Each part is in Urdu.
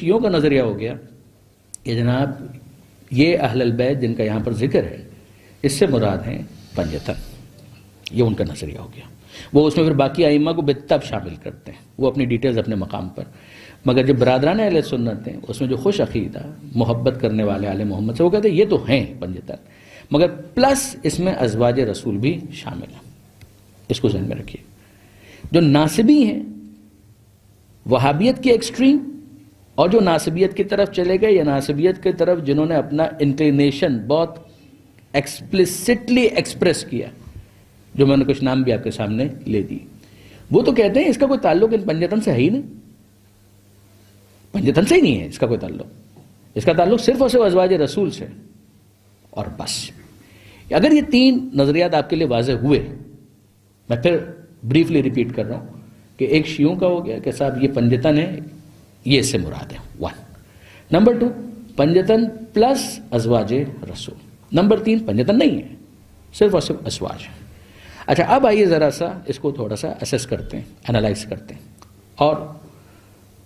شیعوں کا نظریہ ہو گیا کہ جناب یہ اہل البیت جن کا یہاں پر ذکر ہے اس سے مراد ہیں پنجتن، یہ ان کا نظریہ ہو گیا. وہ اس میں پھر باقی ائمہ کو بالتب شامل کرتے ہیں، وہ اپنی ڈیٹیلز اپنے مقام پر. مگر جو برادران اہل سنت ہیں اس میں جو خوش عقیدہ محبت کرنے والے آل محمد سے، وہ کہتے ہیں یہ تو ہیں پنجتن، مگر پلس اس میں ازواج رسول بھی شامل ہیں. اس کو ذہن میں رکھیے. جو ناصبی ہیں وہابیت کی ایکسٹریم، اور جو ناصبیت کی طرف چلے گئے یا ناصبیت کی طرف جنہوں نے اپنا انکلینیشن بہت ایکسپلسٹلی ایکسپریس کیا، جو میں نے کچھ نام بھی آپ کے سامنے لے دی، وہ تو کہتے ہیں اس کا کوئی تعلق ان پنجتن سے ہے ہی نہیں، پنجتن سے ہی نہیں ہے اس کا کوئی تعلق. اس کا تعلق صرف اور صرف ازواج رسول سے اور بس. اگر یہ تین نظریات آپ کے لیے واضح ہوئے، میں پھر بریفلی ریپیٹ کر رہا ہوں کہ ایک شیعوں کا ہو گیا کہ صاحب یہ پنجتن ہے، یہ اس سے مراد ہے 1. نمبر 2 پنجتن پلس ازواج رسول. نمبر 3 پنجتن نہیں ہے، صرف اور صرف ازواج. اچھا اب آئیے ذرا سا اس کو تھوڑا سا اسیس کرتے ہیں، انالائز کرتے ہیں، اور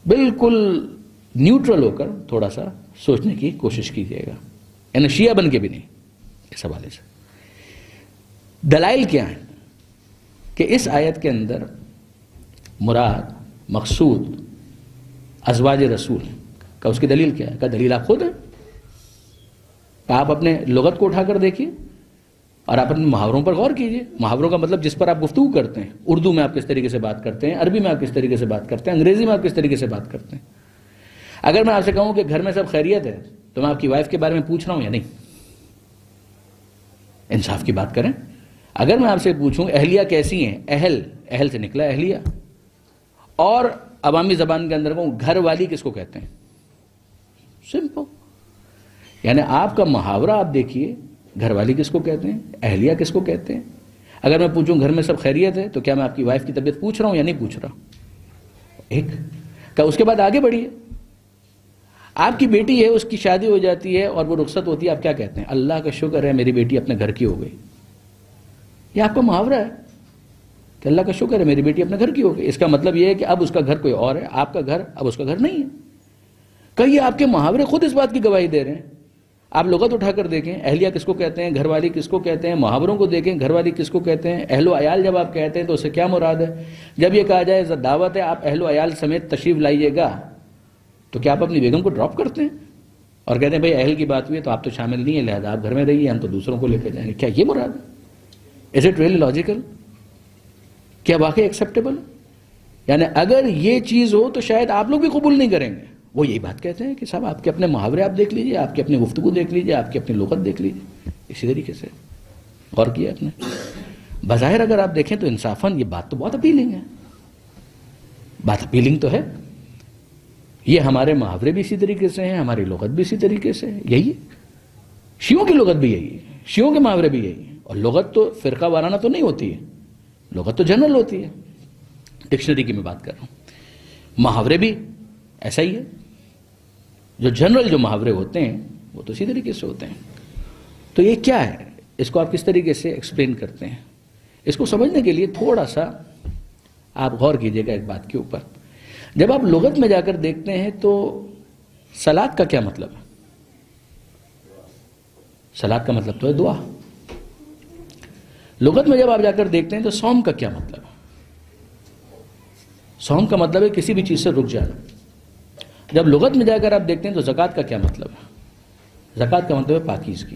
بالکل نیوٹرل ہو کر تھوڑا سا سوچنے کی کوشش کیجیے گا، یعنی شیعہ بن کے بھی نہیں. اس حوالے سے دلائل کیا ہیں کہ اس آیت کے اندر مراد مقصود ازواج رسول کا اس کی دلیل کیا ہے؟ کا دلیل آپ خود ہیں. آپ اپنے لغت کو اٹھا کر دیکھیے اور آپ اپنے محاوروں پر غور کیجیے. محاوروں کا مطلب جس پر آپ گفتگو کرتے ہیں. اردو میں آپ کس طریقے سے بات کرتے ہیں، عربی میں آپ کس طریقے سے بات کرتے ہیں، انگریزی میں آپ کس طریقے سے بات کرتے ہیں. اگر میں آپ سے کہوں کہ گھر میں سب خیریت ہے تو میں آپ کی وائف کے بارے میں پوچھ رہا ہوں یا نہیں؟ انصاف کی بات کریں. اگر میں آپ سے پوچھوں اہلیہ کیسی ہیں، اہل سے نکلا اہلیہ، اور عوامی زبان کے اندر کہوں گھر والی کس کو کہتے ہیں؟ سمپل. یعنی آپ کا محاورہ آپ دیکھیے، گھر والی کس کو کہتے ہیں، اہلیہ کس کو کہتے ہیں. اگر میں پوچھوں گھر میں سب خیریت ہے تو کیا میں آپ کی وائف کی طبیعت پوچھ رہا ہوں یا نہیں پوچھ رہا؟ ایک کہ اس کے بعد آگے بڑھیے. آپ کی بیٹی ہے، اس کی شادی ہو جاتی ہے اور وہ رخصت ہوتی ہے، آپ کیا کہتے ہیں؟ اللہ کا شکر ہے میری بیٹی اپنے گھر کی ہو گئی. یہ آپ کا محاورہ ہے کہ اللہ کا شکر ہے میری بیٹی اپنے گھر کی ہو گئی. اس کا مطلب یہ ہے کہ اب اس کا گھر کوئی اور ہے، آپ کا گھر اب اس کا گھر نہیں ہے. کئی آپ کے محاورے خود اس بات کی گواہی دے رہے ہیں. آپ لغت اٹھا کر دیکھیں، اہلیہ کس کو کہتے ہیں، گھر والی کس کو کہتے ہیں. محاوروں کو دیکھیں، گھر والی کس کو کہتے ہیں. اہل و عیال جب آپ کہتے ہیں تو اس سے کیا مراد ہے؟ جب یہ کہا جائے دعوت ہے آپ اہل و عیال سمیت تشریف لائیے گا، تو کیا آپ اپنی بیگم کو ڈراپ کرتے ہیں اور کہتے ہیں بھائی اہل کی بات ہوئی ہے تو آپ تو شامل نہیں ہیں، لہذا آپ گھر میں رہیے، ہم تو دوسروں کو لے کے جائیں گے؟ کیا یہ مراد ہے؟ Is it really logical? کیا واقعی ایکسیپٹیبل؟ یعنی اگر یہ چیز ہو تو شاید آپ لوگ بھی قبول نہیں کریں گے. وہ یہی بات کہتے ہیں کہ صاحب آپ کے اپنے محاورے آپ دیکھ لیجئے، آپ کی اپنی گفتگو دیکھ لیجئے، آپ کی اپنی لغت دیکھ لیجئے. اسی طریقے سے غور کیا آپ نے؟ بظاہر اگر آپ دیکھیں تو انصافاً یہ بات تو بہت اپیلنگ ہے، بات اپیلنگ تو ہے. یہ ہمارے محاورے بھی اسی طریقے سے ہیں، ہماری لغت بھی اسی طریقے سے ہے. یہی ہے شیعوں کی لغت بھی، یہی ہے شیعوں کے محاورے بھی یہی ہیں. اور لغت تو فرقہ وارانہ تو نہیں ہوتی ہے، لغت تو جنرل ہوتی ہے. ڈکشنری کی میں بات کر رہا ہوں. محاورے بھی ایسا ہی ہے. جو جنرل جو محاورے ہوتے ہیں وہ تو اسی طریقے سے ہوتے ہیں. تو یہ کیا ہے؟ اس کو آپ کس طریقے سے ایکسپلین کرتے ہیں؟ اس کو سمجھنے کے لیے تھوڑا سا آپ غور کیجئے گا ایک بات کے اوپر. جب آپ لغت میں جا کر دیکھتے ہیں تو صلات کا کیا مطلب ہے؟ صلات کا مطلب تو ہے دعا. لغت میں جب آپ جا کر دیکھتے ہیں تو صوم کا کیا مطلب ہے؟ صوم کا مطلب ہے کسی بھی چیز سے رک جانا. جب لغت میں جا کر آپ دیکھتے ہیں تو زکوٰۃ کا کیا مطلب ہے؟ زکوٰۃ کا مطلب ہے پاکیزگی.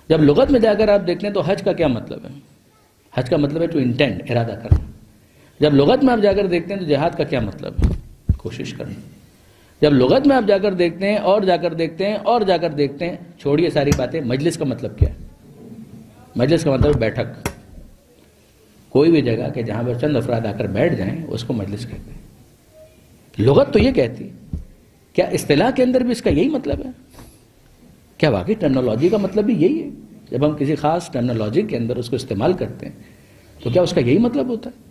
جب لغت میں جا کر آپ دیکھتے ہیں تو حج کا کیا مطلب ہے؟ حج کا مطلب ہے ٹو انٹینڈ، ارادہ کرنا. جب لغت میں آپ جا کر دیکھتے ہیں تو جہاد کا کیا مطلب ہے؟ کوشش کرنا. جب لغت میں آپ جا کر دیکھتے ہیں اور جا کر دیکھتے ہیں اور جا کر دیکھتے ہیں، چھوڑیے ساری باتیں، مجلس کا مطلب کیا ہے؟ مجلس کا مطلب بیٹھک. کوئی بھی جگہ کہ جہاں پر چند افراد آ کر بیٹھ جائیں اس کو مجلس کہتے ہیں. لغت تو یہ کہتی. کیا اصطلاح کے اندر بھی اس کا یہی مطلب ہے؟ کیا واقعی ٹرمنالوجی کا مطلب بھی یہی ہے؟ جب ہم کسی خاص ٹرمنالوجی کے اندر اس کو استعمال کرتے ہیں تو کیا اس کا یہی مطلب ہوتا ہے؟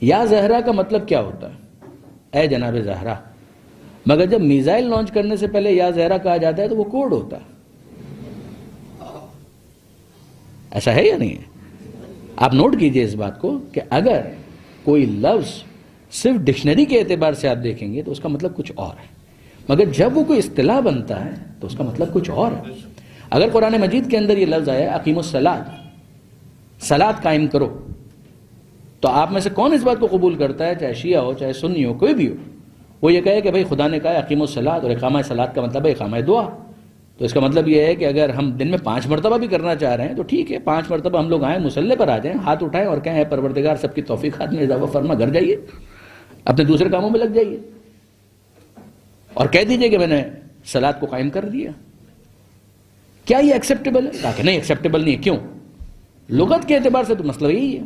یا زہرا کا مطلب کیا ہوتا ہے؟ اے جناب زہرا. مگر جب میزائل لانچ کرنے سے پہلے یا زہرا کہا جاتا ہے تو وہ کوڈ ہوتا ہے. ایسا ہے یا نہیں ہے؟ آپ نوٹ کیجئے اس بات کو کہ اگر کوئی لفظ صرف ڈکشنری کے اعتبار سے آپ دیکھیں گے تو اس کا مطلب کچھ اور ہے. مگر جب وہ کوئی اصطلاح بنتا ہے تو اس کا مطلب کچھ اور ہے. اگر قرآن مجید کے اندر یہ لفظ آیا اقیم الصلاۃ، صلاۃ قائم کرو، تو آپ میں سے کون اس بات کو قبول کرتا ہے، چاہے شیعہ ہو چاہے سنی ہو کوئی بھی ہو، وہ یہ کہے کہ بھائی خدا نے کہا اقیم الصلاۃ، اور اقامہ صلاۃ کا مطلب ہے اقامہ دعا. تو اس کا مطلب یہ ہے کہ اگر ہم دن میں 5 مرتبہ بھی کرنا چاہ رہے ہیں تو ٹھیک ہے، 5 مرتبہ ہم لوگ آئیں، مصلی پر آ جائیں، ہاتھ اٹھائیں اور کہیں اے پروردگار سب کی توفیقات میں اضافہ فرما، گھر جائیے، اپنے دوسرے کاموں میں لگ جائیے، اور کہہ دیجئے کہ میں نے صلاۃ کو قائم کر دیا. کیا یہ ایکسیپٹیبل ہے؟ کہا کہ نہیں، ایکسیپٹیبل نہیں ہے. کیوں؟ لغت کے اعتبار سے تو مسئلہ یہی ہے،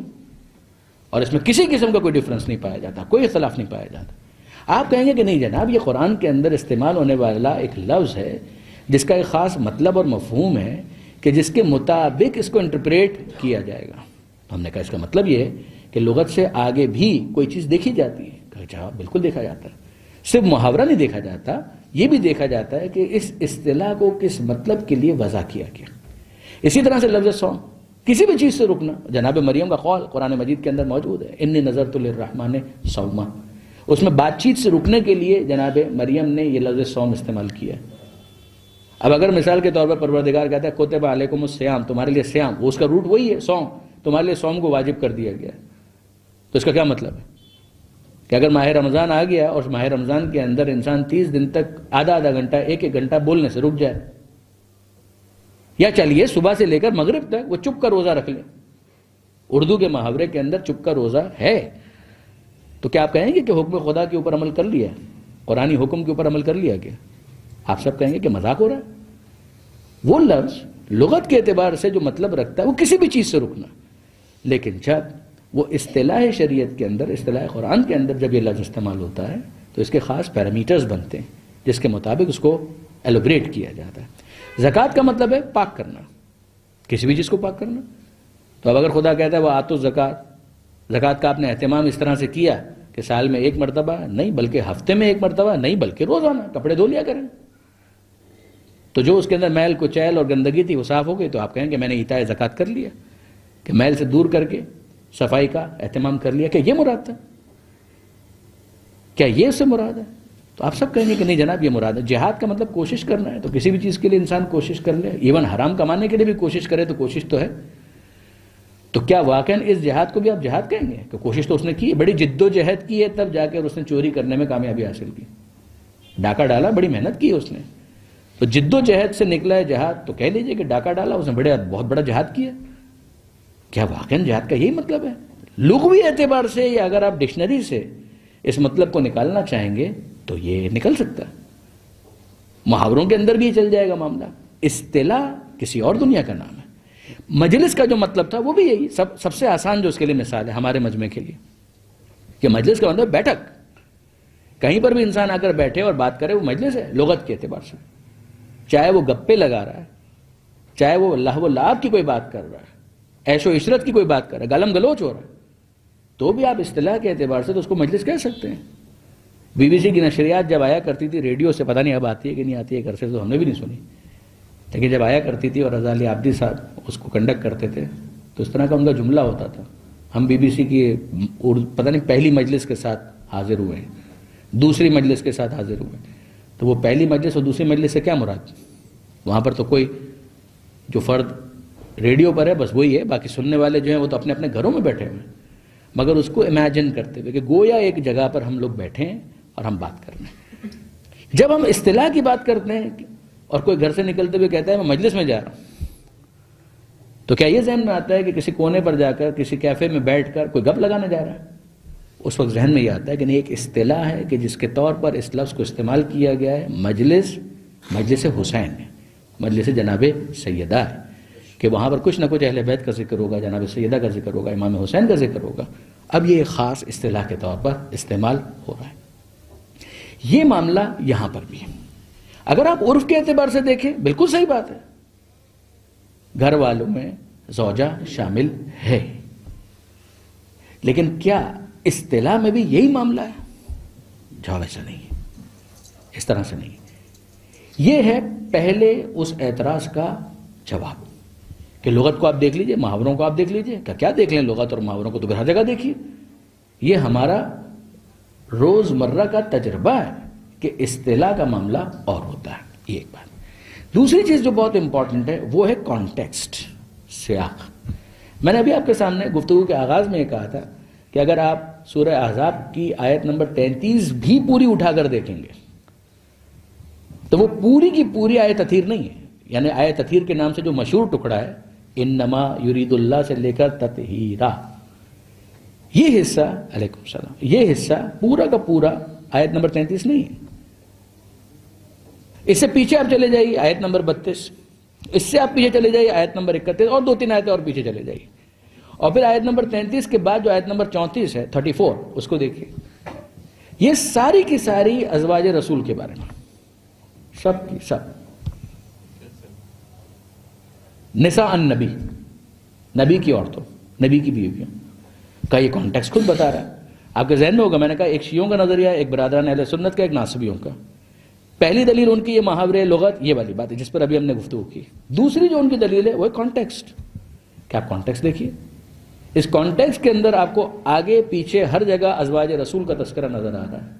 اور اس میں کسی قسم کا کوئی ڈفرنس نہیں پایا جاتا، کوئی اختلاف نہیں پایا جاتا. آپ کہیں گے کہ نہیں جناب، یہ قرآن کے اندر استعمال ہونے والا ایک لفظ ہے جس کا ایک خاص مطلب اور مفہوم ہے کہ جس کے مطابق اس کو انٹرپریٹ کیا جائے گا. ہم نے کہا اس کا مطلب یہ ہے کہ لغت سے آگے بھی کوئی چیز دیکھی جاتی ہے. کہا جواب بالکل دیکھا جاتا ہے. صرف محاورہ نہیں دیکھا جاتا، یہ بھی دیکھا جاتا ہے کہ اس اصطلاح کو کس مطلب کے لیے وضع کیا گیا. اسی طرح سے لفظ صوم، کسی بھی چیز سے رکنا. جناب مریم کا قول قرآن مجید کے اندر موجود ہے، انی نذرت للرحمن صوما. اس میں بات چیت سے رکنے کے لیے جناب مریم نے یہ لفظ صوم استعمال کیا. اب اگر مثال کے طور پر پروردگار کہتا ہے کتب علیکم الصیام، تمہارے لیے صیام، وہ اس کا روٹ وہی ہے صوم، تمہارے لیے صوم کو واجب کر دیا گیا، تو اس کا کیا مطلب ہے کہ اگر ماہ رمضان آ گیا اور ماہ رمضان کے اندر انسان 30 دن تک آدھا گھنٹہ 1 گھنٹہ بولنے سے رک جائے، یا چلیے صبح سے لے کر مغرب تک وہ چپ کر روزہ رکھ لے. اردو کے محاورے کے اندر چپ کر روزہ ہے. تو کیا آپ کہیں گے کہ حکم خدا کے اوپر عمل کر لیا، قرآنی حکم کے اوپر عمل کر لیا کیا؟ آپ سب کہیں گے کہ مذاق ہو رہا ہے. وہ لفظ لغت کے اعتبار سے جو مطلب رکھتا ہے وہ کسی بھی چیز سے رکنا، لیکن جب وہ اصطلاح شریعت کے اندر، اصطلاح قرآن کے اندر جب یہ لفظ استعمال ہوتا ہے تو اس کے خاص پیرامیٹرز بنتے ہیں جس کے مطابق اس کو ایلوبریٹ کیا جاتا ہے. زکوٰۃ کا مطلب ہے پاک کرنا، کسی بھی چیز کو پاک کرنا. تو اب اگر خدا کہتا ہے وہ آتو زکوٰۃ، زکوٰۃ کا آپ نے اہتمام اس طرح سے کیا کہ سال میں 1 مرتبہ نہیں بلکہ ہفتے میں 1 مرتبہ نہیں بلکہ روزانہ کپڑے دھو لیا کریں، تو جو اس کے اندر میل کچیل اور گندگی تھی وہ صاف ہو گئی. تو آپ کہیں کہ میں نے ایتاء زکوٰۃ کر لیا، کہ میل سے دور کر کے صفائی کا اہتمام کر لیا. کہ یہ مراد تھا؟ کیا یہ اس سے مراد ہے؟ تو آپ سب کہیں گے کہ نہیں جناب یہ مراد ہے. جہاد کا مطلب کوشش کرنا ہے، تو کسی بھی چیز کے لیے انسان کوشش کر لے، ایون حرام کمانے کے لیے بھی کوشش کرے تو کوشش تو ہے. تو کیا واقعاً اس جہاد کو بھی آپ جہاد کہیں گے کہ کوشش تو اس نے کی ہے، بڑی جد و جہد کی ہے، تب جا کر اس نے چوری کرنے میں کامیابی حاصل کی، ڈاکہ ڈالا، بڑی محنت کی ہے اس نے. تو جد و جہد سے نکلا ہے جہاد، تو کہہ لیجئے کہ ڈاکہ ڈالا اس نے، بہت بڑا جہاد کیا. کیا واقعاً جہاد کا یہی مطلب ہے؟ لغوی اعتبار سے یا اگر آپ ڈکشنری سے اس مطلب کو نکالنا چاہیں گے تو یہ نکل سکتا ہے. محاوروں کے اندر بھی چل جائے گا معاملہ. اصطلاح کسی اور دنیا کا نام ہے. مجلس کا جو مطلب تھا وہ بھی یہی، سب سے آسان جو اس کے لیے مثال ہے ہمارے مجمع کے لیے، کہ مجلس کا مطلب بیٹھک. کہیں پر بھی انسان آ کر بیٹھے اور بات کرے وہ مجلس ہے لغت کے اعتبار سے. چاہے وہ گپے لگا رہا ہے، چاہے وہ لہو و لعب کی کوئی بات کر رہا ہے، عیش و عشرت کی کوئی بات کر رہا ہے، گالم گلوچ ہو رہا ہے، تو بھی آپ اصطلاح کے اعتبار سے تو اس کو مجلس کہہ سکتے ہیں. BBC کی نشریات جب آیا کرتی تھی ریڈیو سے، پتہ نہیں اب آتی ہے کہ نہیں آتی ہے، عرصے سے تو ہم نے بھی نہیں سنی، لیکن جب آیا کرتی تھی اور رضا علی عابدی صاحب اس کو کنڈکٹ کرتے تھے تو اس طرح کا ان کا جملہ ہوتا تھا، ہم BBC کی پتہ نہیں پہلی مجلس کے ساتھ حاضر ہوئے ہیں، دوسری مجلس کے ساتھ حاضر ہوئے ہیں. تو وہ پہلی مجلس اور دوسری مجلس سے کیا مراد؟ وہاں پر تو کوئی جو فرد ریڈیو پر ہے بس وہی ہے، باقی سننے والے جو ہیں وہ تو اپنے اپنے گھروں میں بیٹھے ہوئے ہیں. مگر اس کو امیجن کرتے ہوئے کہ گویا ایک جگہ پر ہم لوگ بیٹھے ہیں اور ہم بات کر رہے ہیں. جب ہم اصطلاح کی بات کرتے ہیں اور کوئی گھر سے نکلتے ہوئے کہتا ہے میں مجلس میں جا رہا ہوں، تو کیا یہ ذہن میں آتا ہے کہ کسی کونے پر جا کر کسی کیفے میں بیٹھ کر کوئی گپ لگانے جا رہا ہے؟ اس وقت ذہن میں یہ آتا ہے کہ نہیں، ایک اصطلاح ہے کہ جس کے طور پر اس لفظ کو استعمال کیا گیا ہے. مجلس حسین ہے، مجلس جناب سیدہ ہے، کہ وہاں پر کچھ نہ کچھ اہل بیت کا ذکر ہوگا، جناب سیدہ کا ذکر ہوگا، امام حسین کا ذکر ہوگا. اب یہ ایک خاص اصطلاح کے طور پر استعمال ہو رہا ہے. یہ معاملہ یہاں پر بھی ہے. اگر آپ عرف کے اعتبار سے دیکھیں بالکل صحیح بات ہے، گھر والوں میں زوجہ شامل ہے، لیکن کیا اصطلاح میں بھی یہی معاملہ ہے؟ جواب ایسا نہیں ہے، اس طرح سے نہیں. یہ ہے پہلے اس اعتراض کا جواب کہ لغت کو آپ دیکھ لیجئے، محاوروں کو آپ دیکھ لیجئے. کیا دیکھ لیں لغت اور محاوروں کو؟ تو ہر جگہ دیکھیے. یہ ہمارا روز مرہ کا تجربہ ہے کہ اصطلاح کا معاملہ اور ہوتا ہے. یہ ایک بات. دوسری چیز جو بہت امپورٹنٹ ہے وہ ہے کانٹیکسٹ، سیاق. میں نے ابھی آپ کے سامنے گفتگو کے آغاز میں یہ کہا تھا کہ اگر آپ سورہ احزاب کی آیت نمبر 33 بھی پوری اٹھا کر دیکھیں گے تو وہ پوری کی پوری آیت تطہیر نہیں ہے. یعنی آیت تطہیر کے نام سے جو مشہور ٹکڑا ہے انما یرید اللہ سے لے کر تطہیرا، یہ حصہ علیکم السلام، یہ حصہ پورا کا پورا آیت نمبر 33 نہیں ہے. اس سے پیچھے آپ چلے جائیے آیت نمبر 32، اس سے آپ پیچھے چلے جائیے آیت نمبر 31، اور 2-3 آیتیں اور پیچھے چلے جائیے. اور پھر آیت نمبر 33 کے بعد جو آیت نمبر 34 ہے 34، اس کو دیکھیے. یہ ساری کی ساری ازواج رسول کے بارے میں، سب کی سب. نساء النبی، نبی کی عورتوں، نبی کی بیویوں کا یہ کانٹیکسٹ خود بتا رہا ہے. آپ کے ذہن میں ہوگا میں نے کہا ایک شیعوں کا نظریہ، ایک برادران اہل سنت کا، ایک ناصبیوں کا. پہلی دلیل ان کی یہ محاورے لغت یہ والی بات ہے جس پر ابھی ہم نے گفتگو کی. دوسری جو ان کی دلیل ہے وہ ہے کانٹیکسٹ. کہ آپ کانٹیکسٹ دیکھیے، اس کانٹیکسٹ کے اندر آپ کو آگے پیچھے ہر جگہ ازواج رسول کا تذکرہ نظر آ رہا ہے.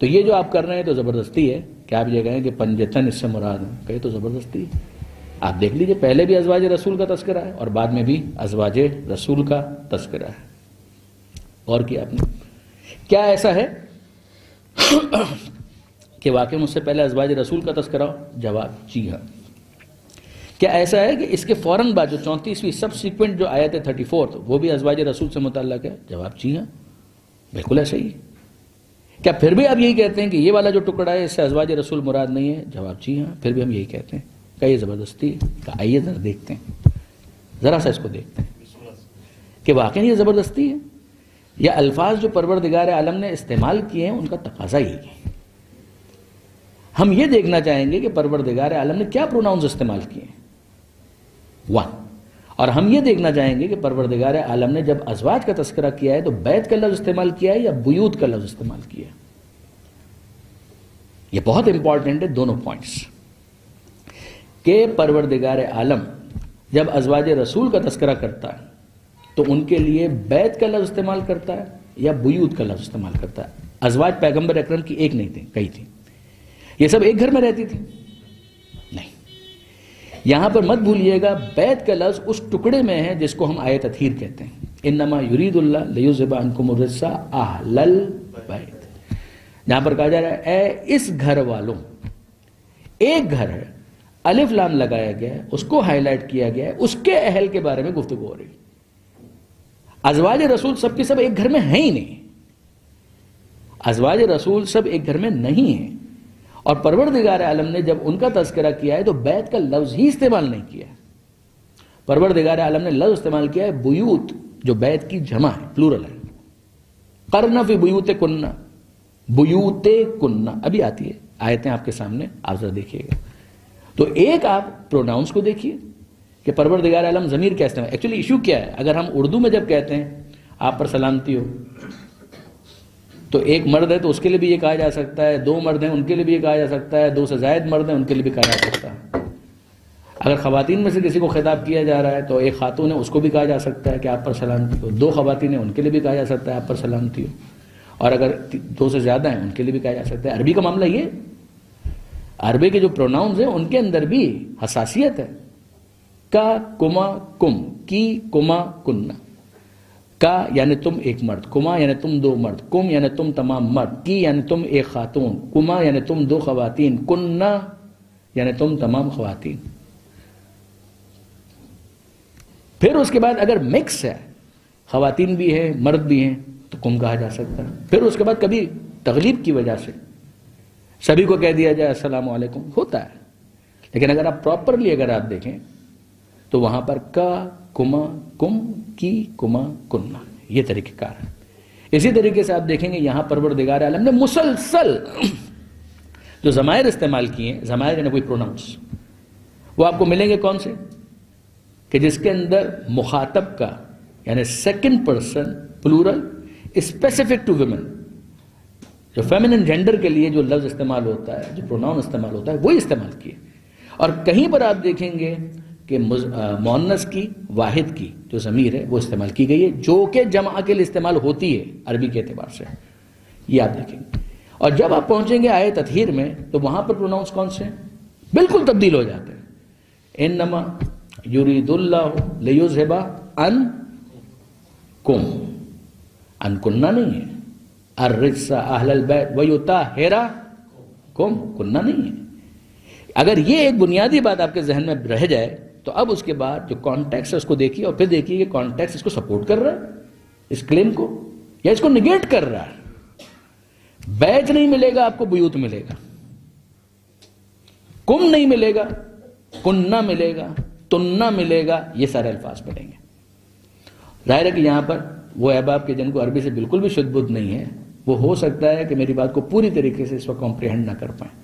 تو یہ جو آپ کر رہے ہیں تو زبردستی ہے کہ آپ یہ کہیں کہ پنجتن اس سے مراد ہے، کہیں تو زبردستی. آپ دیکھ لیجئے پہلے بھی ازواج رسول کا تذکرہ ہے اور بعد میں بھی ازواج رسول کا تذکرہ ہے. اور کیا آپ نے کیا ایسا ہے کہ واقعی مجھ سے پہلے ازواج رسول کا تذکرہ ہو؟ جواب جی ہاں. کیا ایسا ہے کہ اس کے فوراً بعد جو 34ویں سب سیکوینٹ جو آیت 34 وہ بھی ازواج رسول سے متعلق ہے؟ جواب جی ہاں، بالکل ایسا ہی ہے. کیا پھر بھی آپ یہی کہتے ہیں کہ یہ والا جو ٹکڑا ہے اس سے ازواج رسول مراد نہیں ہے؟ جواب جی ہاں، پھر بھی ہم یہی کہتے ہیں. کہ یہ زبردستی ہے؟ کہ آئیے ذرا دیکھتے ہیں، ذرا سا اس کو دیکھتے ہیں کہ واقعی یہ زبردستی ہے یا الفاظ جو پروردگار عالم نے استعمال کیے ہیں ان کا تقاضا یہی ہے. ہم یہ دیکھنا چاہیں گے کہ پروردگار عالم نے کیا پروناؤنز استعمال کیے ہیں، 1. اور ہم یہ دیکھنا چاہیں گے کہ پروردگار عالم نے جب ازواج کا تذکرہ کیا ہے تو بیت کا لفظ استعمال کیا ہے یا بیوت کا لفظ استعمال کیا ہے. یہ بہت امپورٹنٹ ہے دونوں پوائنٹس، کہ پروردگار عالم جب ازواج رسول کا تذکرہ کرتا ہے تو ان کے لیے بیت کا لفظ استعمال کرتا ہے یا بیوت کا لفظ استعمال کرتا ہے. ازواج پیغمبر اکرم کی ایک نہیں تھی، کئی تھی. یہ سب ایک گھر میں رہتی تھی؟ نہیں. یہاں پر مت بھولیے گا بیت کا لفظ اس ٹکڑے میں ہے جس کو ہم آیت تطہیر کہتے ہیں. انما یرید اللہ لیذھب عنکم الرجس اہل البیت، جہاں پر کہا جا رہا ہے اے اس گھر والوں. ایک گھر ہے، الف لام لگایا گیا ہے، اس کو ہائی لائٹ کیا گیا ہے، اس کے اہل کے بارے میں گفتگو ہو رہی. ازواج رسول سب کے سب ایک گھر میں ہیں ہی نہیں. ازواج رسول سب ایک گھر میں نہیں ہیں. اور پروردگار عالم نے جب ان کا تذکرہ کیا ہے تو بیت کا لفظ ہی استعمال نہیں کیا ہے. پروردگار عالم نے لفظ استعمال کیا ہے بیوت، جو بیت کی جمع ہے، پلورل ہے. قرن فی بیوتکن، بیوتکن ابھی آتی ہے آیتیں آپ کے سامنے، آپ ذرا دیکھیے گا. تو ایک آپ پروناؤنس کو دیکھیے کہ پروردگار عالم ضمیر کیا استعمال. ایکچولی ایشو کیا ہے، اگر ہم اردو میں جب کہتے ہیں آپ پر سلامتی ہو تو ایک مرد ہے تو اس کے لیے بھی یہ کہا جا سکتا ہے، 2 مرد ہیں ان کے لیے بھی یہ کہا جا سکتا ہے، 2 سے زائد مرد ہیں ان کے لیے بھی کہا جا سکتا ہے. اگر خواتین میں سے کسی کو خطاب کیا جا رہا ہے تو ایک خاتون ہے اس کو بھی کہا جا سکتا ہے کہ آپ پر سلامتی ہو. 2 خواتین ہیں ان کے لیے بھی کہا جا سکتا ہے آپ پر سلامتی ہو. اور اگر 2 سے زیادہ ہیں ان کے لیے بھی کہا جا سکتا ہے. عربی کا معاملہ یہ، عربی کے جو پروناؤنز ہیں ان کے اندر بھی حساسیت ہے. کا، کما، کم، کی، کما، کننا. کا یعنی تم ایک مرد، کما یعنی تم 2 مرد، کم یعنی تم تمام مرد، کی یعنی تم ایک خاتون، کما یعنی تم 2 خواتین، کننا یعنی تم تمام خواتین. پھر اس کے بعد اگر مکس ہے، خواتین بھی ہیں مرد بھی ہیں تو کم کہا جا سکتا ہے. پھر اس کے بعد کبھی تغلیب کی وجہ سے سبھی کو کہہ دیا جائے السلام علیکم، ہوتا ہے. لیکن اگر آپ پراپرلی اگر آپ دیکھیں تو وہاں پر کا، کما، کم، کی، کما، کننا، یہ طریقہ کار ہے. اسی طریقے سے آپ دیکھیں گے یہاں پروردگار عالم نے مسلسل جو ضمائر استعمال کیے ہیں، ضمائر یعنی کوئی پروناؤنس، وہ آپ کو ملیں گے کون سے، کہ جس کے اندر مخاطب کا یعنی second person plural specific to women, جو فیمنن جینڈر کے لیے جو لفظ استعمال ہوتا ہے، جو پروناؤن استعمال ہوتا ہے وہی استعمال کیے. اور کہیں پر آپ دیکھیں گے کہ مؤنث کی، واحد کی جو ضمیر ہے وہ استعمال کی گئی ہے، جو کہ جمع کے لیے استعمال ہوتی ہے عربی کے اعتبار سے، یہ آپ دیکھیں گے. اور جب آپ پہنچیں گے آیت تطہیر میں تو وہاں پر پروناؤنس کون سے ہیں؟ بالکل تبدیل ہو جاتے ہیں. انما یرید اللہ لیذھب عنکم، ان کننا نہیں ہے، الرجس اہل البیت ویطہرکم، کننا نہیں ہے. اگر یہ ایک بنیادی بات آپ کے ذہن میں رہ جائے تو اب اس کے بعد جو کانٹیکسٹ ہے اس کو دیکھیے، اور پھر دیکھیے کہ کانٹیکسٹ اس کو سپورٹ کر رہا ہے اس کلیم کو یا اس کو نگیٹ کر رہا ہے. بیت نہیں ملے گا آپ کو، بیوت ملے گا. کم نہیں ملے گا، کننا ملے گا، تننا ملے گا، یہ سارے الفاظ ملیں گے. ظاہر ہے کہ یہاں پر وہ احباب کے جن کو عربی سے بالکل بھی شدھ بدھ نہیں ہے، وہ ہو سکتا ہے کہ میری بات کو پوری طریقے سے اس وقت کمپریہنڈ نہ کر پائیں،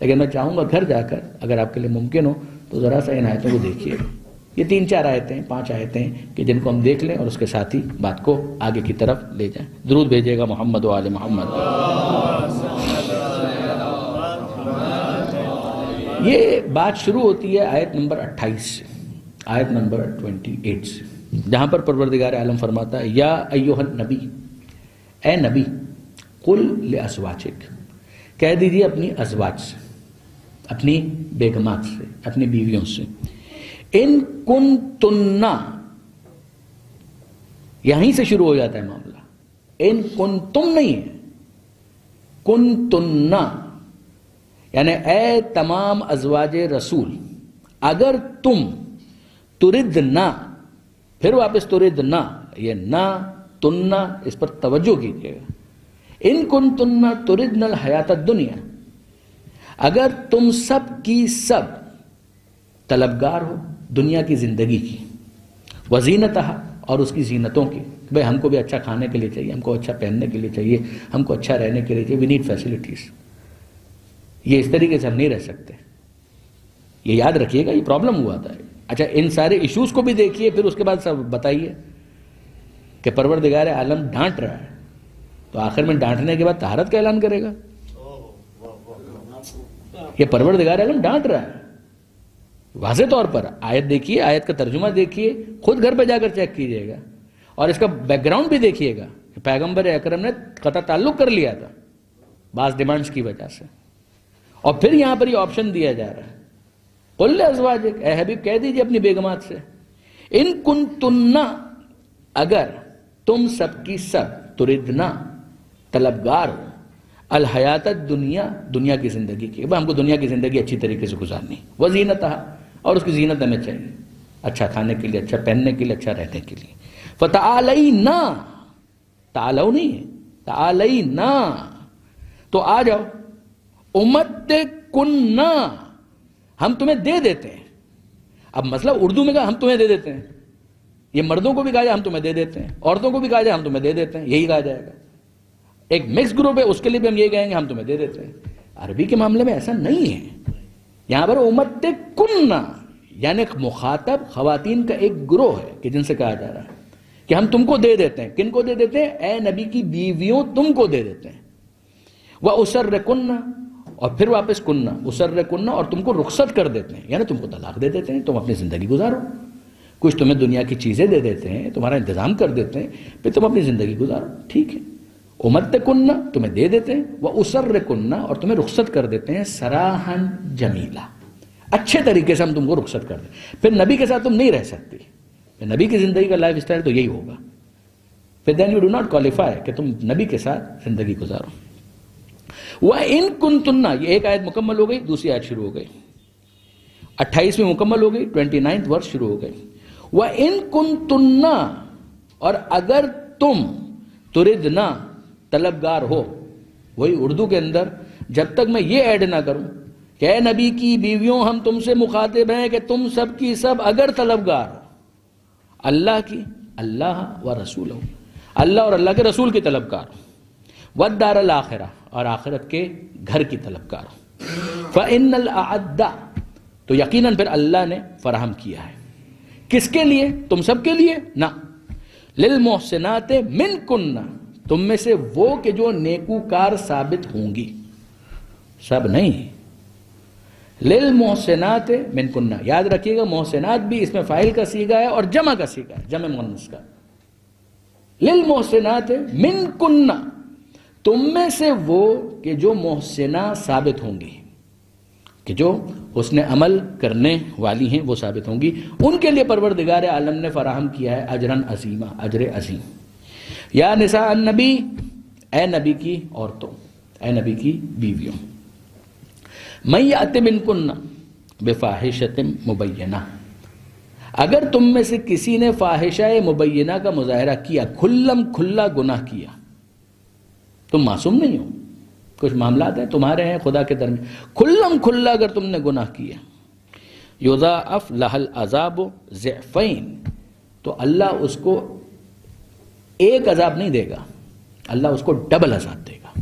لیکن میں چاہوں گا گھر جا کر اگر آپ کے لیے ممکن ہو تو ذرا سا ان آیتوں کو دیکھیے. یہ 3-4 آیتیں 5 آیتیں کہ جن کو ہم دیکھ لیں اور اس کے ساتھ ہی بات کو آگے کی طرف لے جائیں. درود بھیجیے گا محمد و آل محمد. یہ بات شروع ہوتی ہے آیت نمبر 28 سے، آیت نمبر 28 سے، جہاں پر پروردگار عالم فرماتا ہے یا ایھا النبی، اے نبی، قل لازواجک، کہہ دیجیے اپنی ازواج سے، اپنی بیگمات سے، اپنی بیویوں سے، ان کنتن، یہیں سے شروع ہو جاتا ہے معاملہ، ان کنتم نہیں ہے، کنتن، یعنی اے تمام ازواج رسول، اگر تم تردنا، پھر واپس تردنا، یہ نا تننا اس پر توجہ کیجیے گا. ان کنتن تردن الحیات الدنیا، اگر تم سب کی سب طلبگار ہو دنیا کی زندگی کی، وزینتہا، اور اس کی زینتوں کی، بھئی ہم کو بھی اچھا کھانے کے لیے چاہیے، ہم کو اچھا پہننے کے لیے چاہیے، ہم کو اچھا رہنے کے لیے چاہیے، وی نیڈ فیسلٹیز. یہ اس طریقے سے ہم نہیں رہ سکتے. یہ یاد رکھیے گا، یہ پرابلم ہوا تھا. اچھا ان سارے ایشوز کو بھی دیکھیے، پھر اس کے بعد سب بتائیے کہ پروردگار عالم ڈانٹ رہا ہے تو آخر میں ڈانٹنے کے بعد طہارت کا اعلان کرے گا. یہ پروردگار عالم ڈانٹ رہا ہے واضح طور پر. آیت دیکھیے، آیت کا ترجمہ دیکھیے، خود گھر پہ جا کر چیک کیجئے گا، اور اس کا بیک گراؤنڈ بھی دیکھیے گا کہ پیغمبر اکرم نے قطع تعلق کر لیا تھا بعض ڈیمانڈز کی وجہ سے، اور پھر یہاں پر یہ آپشن دیا جا رہا ہے قل لازواجک، اے حبیب کہہ دیجئے اپنی بیگمات سے، ان کنتن، اگر تم سب کی سب تردنا، طلبگار ہو، الحیات الدنیا، دنیا کی زندگی کی، ہم کو دنیا کی زندگی اچھی طریقے سے گزارنی، وزینتہا، اور اس کی زینت ہمیں چاہیے، اچھا کھانے کے لیے، اچھا پہننے کے لیے، اچھا رہنے کے لیے. فتعالینا، تعالو نہیں ہے، تعالینا، تو آ جاؤ، امتکننا، ہم تمہیں دے دیتے ہیں. اب مسئلہ اردو میں کہا ہم تمہیں دے دیتے ہیں، یہ مردوں کو بھی کہا جائے ہم تمہیں دے دیتے ہیں، عورتوں کو بھی کہا جائے ہم تمہیں دے دیتے ہیں، یہی کہا جائے گا. ایک مکس گروپ ہے اس کے لیے بھی ہم یہ کہیں گے ہم تمہیں دے دیتے ہیں. عربی کے معاملے میں ایسا نہیں ہے. یہاں پر امتکننا یعنی مخاطب خواتین کا ایک گروہ ہے کہ جن سے کہا جا رہا ہے کہ ہم تم کو دے دیتے ہیں. کن کو دے دیتے ہیں؟ اے نبی کی بیویوں تم کو دے دیتے ہیں. وَأُسَرِّكُنَّ، اور پھر واپس کننا، اسرکننا، اور تم کو رخصت کر دیتے ہیں، یعنی تم کو طلاق دے دیتے ہیں، تم اپنی زندگی گزارو. کچھ تمہیں دنیا کی چیزیں دے دیتے ہیں، تمہارا انتظام کر دیتے ہیں، پھر تم اپنی زندگی گزارو. ٹھیک ہے، امتکننا تمہیں دے دیتے ہیں، واسرکننا، اور تمہیں رخصت کر دیتے ہیں، سراحن جمیلا، اچھے طریقے سے ہم تم کو رخصت کر دیں. پھر نبی کے ساتھ تم نہیں رہ سکتی، نبی کی زندگی کا لائف اسٹائل تو یہی ہوگا. پھر then you do not qualify کہ تم نبی کے ساتھ زندگی گزارو. وَإِن كُنتُنَّ، یہ ایک آیت مکمل ہو گئی، دوسری آیت شروع ہو گئی، 28 میں مکمل ہو گئی، 29 ورس شروع ہو گئی. وَإِن كُنتُنَّ، اور اگر تم تردنا، طلبگار ہو. وہی اردو کے اندر جب تک میں یہ ایڈ نہ کروں کہ اے نبی کی بیویوں ہم تم سے مخاطب ہیں کہ تم سب کی سب اگر طلبگار ہو اللہ کی، اللہ و رسولہ، اللہ اور اللہ کے رسول کی طلبگار ہو، والدار الآخرہ، اور آخرت کے گھر کی طلبگار ہو. فإن الأعد، تو یقیناً پھر اللہ نے فراہم کیا ہے. کس کے لیے؟ تم سب کے لیے نہ. للمحسنات منکن، تم میں سے وہ کہ جو نیکوکار ثابت ہوں گی، سب نہیں. للمحسنات منکن، یاد رکھیے گا محسنات بھی اس میں فاعل کا صیغہ ہے اور جمع کا صیغہ ہے، جمع مؤنث کا. للمحسنات منکن، تم میں سے وہ کہ جو محسنہ ثابت ہوں گی، کہ جو حسن عمل کرنے والی ہیں وہ ثابت ہوں گی، ان کے لیے پروردگار عالم نے فراہم کیا ہے اجرن عظیمہ، اجر عظیم۔ یا نساء النبی، اے نبی کی عورتوں، اے نبی کی بیویوں، من یأت منکن بفاحشۃ مبینہ، اگر تم میں سے کسی نے فاحشہ مبینہ کا مظاہرہ کیا، کھلم کھلا گناہ کیا، تم معصوم نہیں ہو، کچھ معاملات ہیں تمہارے ہیں خدا کے درمیان، کھلم کھلا اگر تم نے گناہ کیا، یضاعف لها العذاب ضعفین، تو اللہ اس کو ایک عذاب نہیں دے گا، اللہ اس کو ڈبل عذاب دے گا۔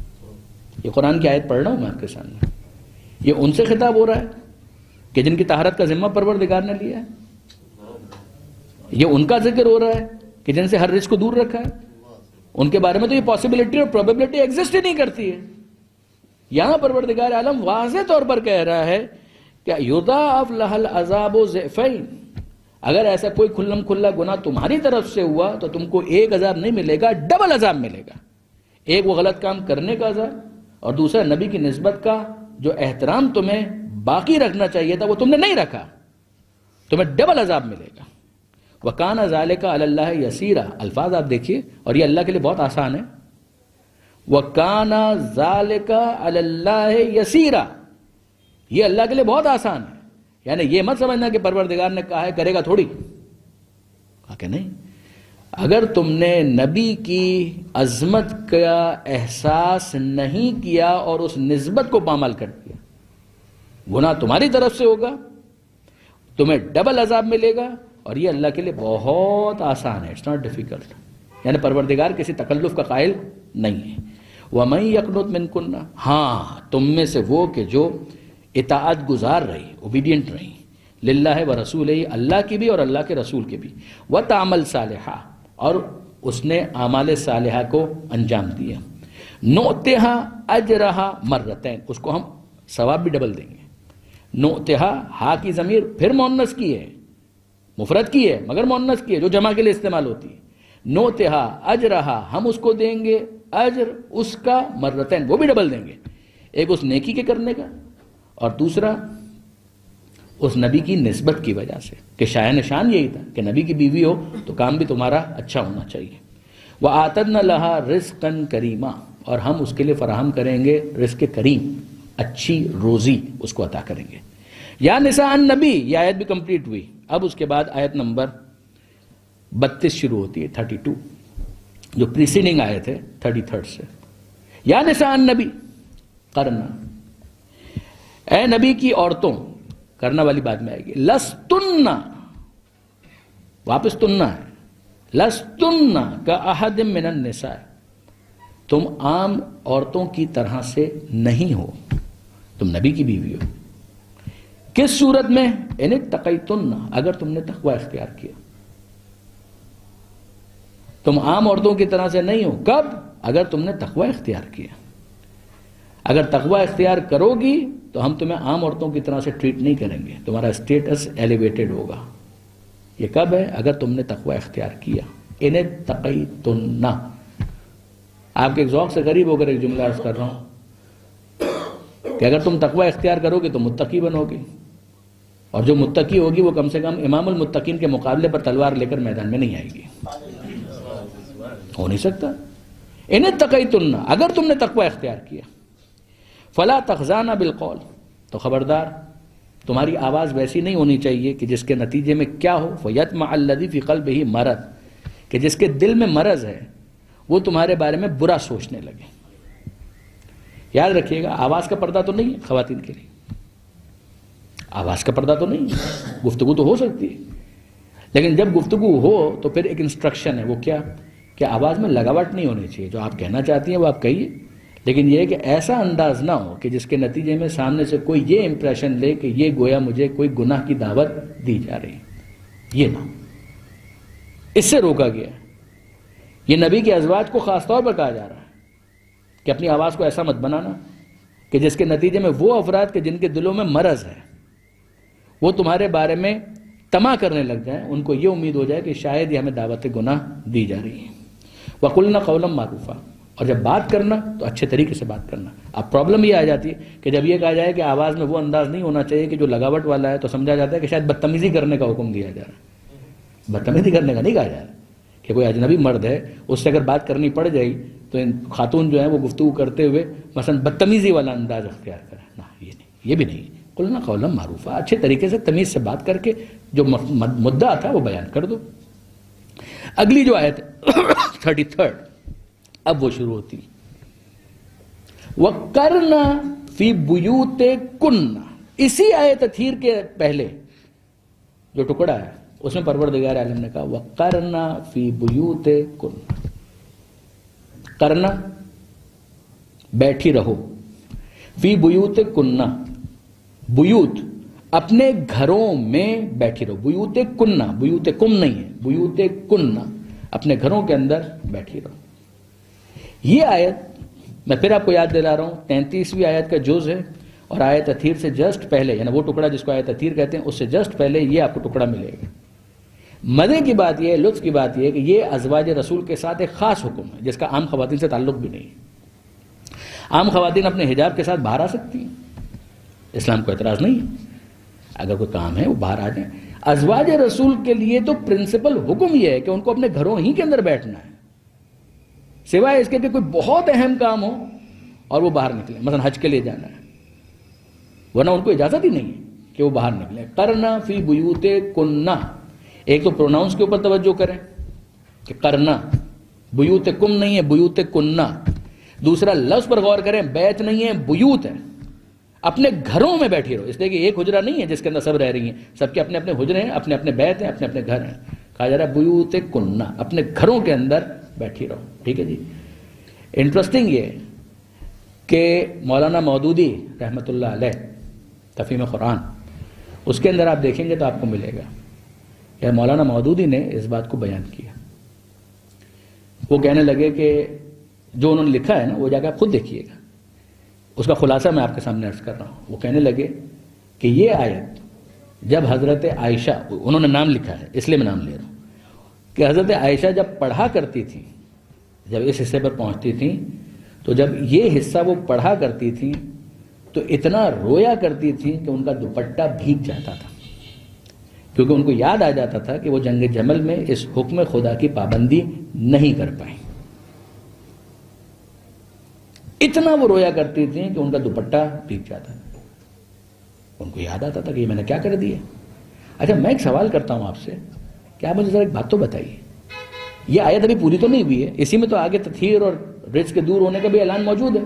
یہ قرآن کی آیت پڑھ رہا ہوں میں آپ کے سامنے، یہ ان سے خطاب ہو رہا ہے کہ جن کی طہارت کا ذمہ پروردگار نے لیا ہے، یہ ان کا ذکر ہو رہا ہے کہ جن سے ہر رزق کو دور رکھا ہے، ان کے بارے میں تو یہ پاسبلٹی اور پروبیبلٹی ایگزسٹ ہی نہیں کرتی ہے۔ یہاں پروردگار عالم واضح طور پر کہہ رہا ہے کہ یضاعف لها العذاب ضعفین، اگر ایسا کوئی کھلم کھلا گناہ تمہاری طرف سے ہوا تو تم کو ایک عذاب نہیں ملے گا، ڈبل عذاب ملے گا۔ ایک وہ غلط کام کرنے کا عذاب، اور دوسرا نبی کی نسبت کا جو احترام تمہیں باقی رکھنا چاہیے تھا وہ تم نے نہیں رکھا، تمہیں ڈبل عذاب ملے گا۔ وَكَانَ ذَلِكَ عَلَى اللَّهِ يَسِيرًا، الفاظ آپ دیکھیے، اور یہ اللہ کے لیے بہت آسان ہے۔ وَكَانَ ذَلِكَ عَلَى اللَّهِ يَسِيرًا، یہ اللہ کے لیے بہت آسان ہے، یعنی یہ مت سمجھنا کہ پروردگار نے کہا ہے کرے گا تھوڑی، کہا کہ نہیں، اگر تم نے نبی کی عظمت کا احساس نہیں کیا اور اس نسبت کو پامال کر دیا، گناہ تمہاری طرف سے ہوگا، تمہیں ڈبل عذاب ملے گا، اور یہ اللہ کے لیے بہت آسان ہے، اٹس ناٹ ڈیفیکلٹ، یعنی پروردگار کسی تکلف کا قائل نہیں ہے۔ وَمَن يَقْنُتْ مِنكُنَّ، ہاں تم میں سے وہ کہ جو اطاعت گزار رہی، اوبیڈینٹ رہی، للہ و رسولہ، اللہ کی بھی اور اللہ کے رسول کے بھی، وَتَعْمَلْ صَالِحًا، اور اس نے اعمال صالحہ کو انجام دیا، نُؤْتِهَا أَجْرَهَا مرتين، اس کو ہم ثواب بھی ڈبل دیں گے۔ نُؤْتِهَا، ہا کی ضمیر پھر مؤنث کی ہے، مفرد کی ہے مگر مؤنث کی ہے جو جمع کے لیے استعمال ہوتی ہے۔ نُؤْتِهَا أَجْرَهَا، ہم اس کو دیں گے اجر اس کا مرتين، وہ بھی ڈبل دیں گے، ایک اس نیکی کے کرنے کا اور دوسرا اس نبی کی نسبت کی وجہ سے، کہ شایع نشان یہی تھا کہ نبی کی بیوی ہو تو کام بھی تمہارا اچھا ہونا چاہیے۔ وَآتَدْنَ لَهَا رِزْقًا كَرِيمًا، اور ہم اس کے لیے فراہم کریں گے رزق کریم، اچھی روزی اس کو عطا کریں گے۔ یا نساء النبی، یہ آیت بھی کمپلیٹ ہوئی۔ اب اس کے بعد آیت نمبر 32 شروع ہوتی ہے، 32 جو پریسیڈنگ آیت ہے 33 سے۔ یا نساء النبی قرنا، اے نبی کی عورتوں، کرنا والی بات میں آئے گی، لستن، واپس تننا ہے، لستن کاحد من النساء، تم عام عورتوں کی طرح سے نہیں ہو، تم نبی کی بیوی ہو۔ کس صورت میں؟ ان اتقیتن، اگر تم نے تقوی اختیار کیا، تم عام عورتوں کی طرح سے نہیں ہو، کب؟ اگر تم نے تقوی اختیار کیا۔ اگر تقوی اختیار کرو گی تو ہم تمہیں عام عورتوں کی طرح سے ٹریٹ نہیں کریں گے، تمہارا اسٹیٹس ایلیویٹڈ ہوگا۔ یہ کب ہے؟ اگر تم نے تقوی اختیار کیا۔ ان اتقیتن، آپ کے ایک ذوق سے قریب ہو کر ایک جملہ عرض کر رہا ہوں کہ اگر تم تقوی اختیار کرو گے تو متقی بنو گے، اور جو متقی ہوگی وہ کم سے کم امام المتقین کے مقابلے پر تلوار لے کر میدان میں نہیں آئے گی، ہو نہیں سکتا۔ ان اتقیتن، اگر تم نے تقوی اختیار کیا، فلا تخضعن بالقول، تو خبردار تمہاری آواز ویسی نہیں ہونی چاہیے کہ جس کے نتیجے میں کیا ہو، فیطمع الذی فی قلبہ مرض، کہ جس کے دل میں مرض ہے وہ تمہارے بارے میں برا سوچنے لگے۔ یاد رکھیے گا، آواز کا پردہ تو نہیں ہے خواتین کے لیے، آواز کا پردہ تو نہیں ہے، گفتگو تو ہو سکتی ہے، لیکن جب گفتگو ہو تو پھر ایک انسٹرکشن ہے، وہ کیا کہ آواز میں لگاوٹ نہیں ہونی چاہیے، جو آپ کہنا چاہتی ہیں وہ آپ کہیے، لیکن یہ ہے کہ ایسا انداز نہ ہو کہ جس کے نتیجے میں سامنے سے کوئی یہ امپریشن لے کہ یہ گویا مجھے کوئی گناہ کی دعوت دی جا رہی ہے، یہ نہ، اس سے روکا گیا ہے۔ یہ نبی کے ازواج کو خاص طور پر کہا جا رہا ہے کہ اپنی آواز کو ایسا مت بنانا کہ جس کے نتیجے میں وہ افراد کے جن کے دلوں میں مرض ہے وہ تمہارے بارے میں طمع کرنے لگ جائیں، ان کو یہ امید ہو جائے کہ شاید یہ ہمیں دعوت گناہ دی جا رہی ہے۔ وَقُلْنَا قَوْلًا مَعْرُوفًا، اور جب بات کرنا تو اچھے طریقے سے بات کرنا. اب پرابلم یہ آ جاتی ہے کہ جب یہ کہا جائے کہ آواز میں وہ انداز نہیں ہونا چاہیے کہ جو لگاوٹ والا ہے، تو سمجھا جاتا ہے کہ شاید بدتمیزی کرنے کا حکم دیا جا رہا ہے. بدتمیزی کرنے کا نہیں کہا جا رہا کہ کوئی اجنبی مرد ہے اس سے اگر بات کرنی پڑ جائے تو خاتون جو ہے وہ گفتگو کرتے ہوئے مثلا بدتمیزی والا انداز اختیار کرے. نہ، یہ نہیں، یہ بھی نہیں. قلنا قولا معروفا، اچھے طریقے سے تمیز سے بات کر کے جو مدعا تھا وہ بیان کر دو. اگلی جو آیت 33 اب وہ شروع ہوتی. وَقَرْنَا فِي بُيُوتِكُنَّ، اسی آیت تطہیر کے پہلے جو ٹکڑا ہے اس میں پروردگار عالم نے کہا وَقَرْنَا فِي بُيُوتِكُنَّ. کرنا بیٹھی رہو، فی بیوتکن، بیوت اپنے گھروں میں بیٹھی رہو. بیوتکن، بیوتکم نہیں ہے، بیوتکن اپنے گھروں کے اندر بیٹھی رہو. یہ آیت میں پھر آپ کو یاد دلا رہا ہوں 33ویں آیت کا جز ہے، اور آیت تطہیر سے جسٹ پہلے، یعنی وہ ٹکڑا جس کو آیت تطہیر کہتے ہیں اس سے جسٹ پہلے یہ آپ کو ٹکڑا ملے گا. مزے کی بات یہ ہے، لطف کی بات یہ ہے کہ یہ ازواج رسول کے ساتھ ایک خاص حکم ہے جس کا عام خواتین سے تعلق بھی نہیں ہے. عام خواتین اپنے حجاب کے ساتھ باہر آ سکتی ہیں، اسلام کو اعتراض نہیں ہے، اگر کوئی کام ہے وہ باہر آ جائیں. ازواج رسول کے لیے تو پرنسپل حکم یہ ہے کہ ان کو اپنے گھروں ہی کے اندر بیٹھنا ہے، سوائے اس کے کہ کوئی بہت اہم کام ہو اور وہ باہر نکلے، مثلا حج کے لیے جانا ہے، ورنہ ان کو اجازت ہی نہیں ہے کہ وہ باہر نکلے. کرنا فی بیوتکن، ایک تو پروناؤنس کے اوپر توجہ کریں کہ کرنا، بیوتکم نہیں ہے بیوتکن. دوسرا لفظ پر غور کریں، بیت نہیں ہے بیوت ہے. اپنے گھروں میں بیٹھی رہو، اس لیے کہ ایک حجرہ نہیں ہے جس کے اندر سب رہ رہی ہیں، سب کے اپنے اپنے حجرے ہیں، اپنے اپنے بیت ہیں، اپنے اپنے گھر ہیں. کہا جا رہا ہے بیوتکن، اپنے گھروں کے اندر بیٹھی رہو. ٹھیک ہے جی. انٹرسٹنگ یہ کہ مولانا مودودی رحمۃ اللہ علیہ تفہیم قرآن، اس کے اندر آپ دیکھیں گے تو آپ کو ملے گا یا مولانا مودودی نے اس بات کو بیان کیا. وہ کہنے لگے کہ جو انہوں نے لکھا ہے نا وہ جا کے آپ خود دیکھیے گا، اس کا خلاصہ میں آپ کے سامنے عرض کر رہا ہوں. وہ کہنے لگے کہ یہ آیت جب حضرت عائشہ، انہوں نے نام لکھا ہے اس لیے میں نام لے رہا ہوں، کہ حضرت عائشہ جب پڑھا کرتی تھی، جب اس حصے پر پہنچتی تھیں تو جب یہ حصہ وہ پڑھا کرتی تھیں تو اتنا رویا کرتی تھیں کہ ان کا دوپٹہ بھیگ جاتا تھا، کیونکہ ان کو یاد آ جاتا تھا کہ وہ جنگ جمل میں اس حکم خدا کی پابندی نہیں کر پائیں. اتنا وہ رویا کرتی تھیں کہ ان کا دوپٹہ بھیگ جاتا تھا. ان کو یاد آتا تھا کہ یہ میں نے کیا کر دیا. اچھا میں ایک سوال کرتا ہوں آپ سے، کیا مجھے ذرا ایک بات تو بتائیے، یہ آیت ابھی پوری تو نہیں ہوئی ہے، اسی میں تو آگے تطہیر اور رجس کے دور ہونے کا بھی اعلان موجود ہے.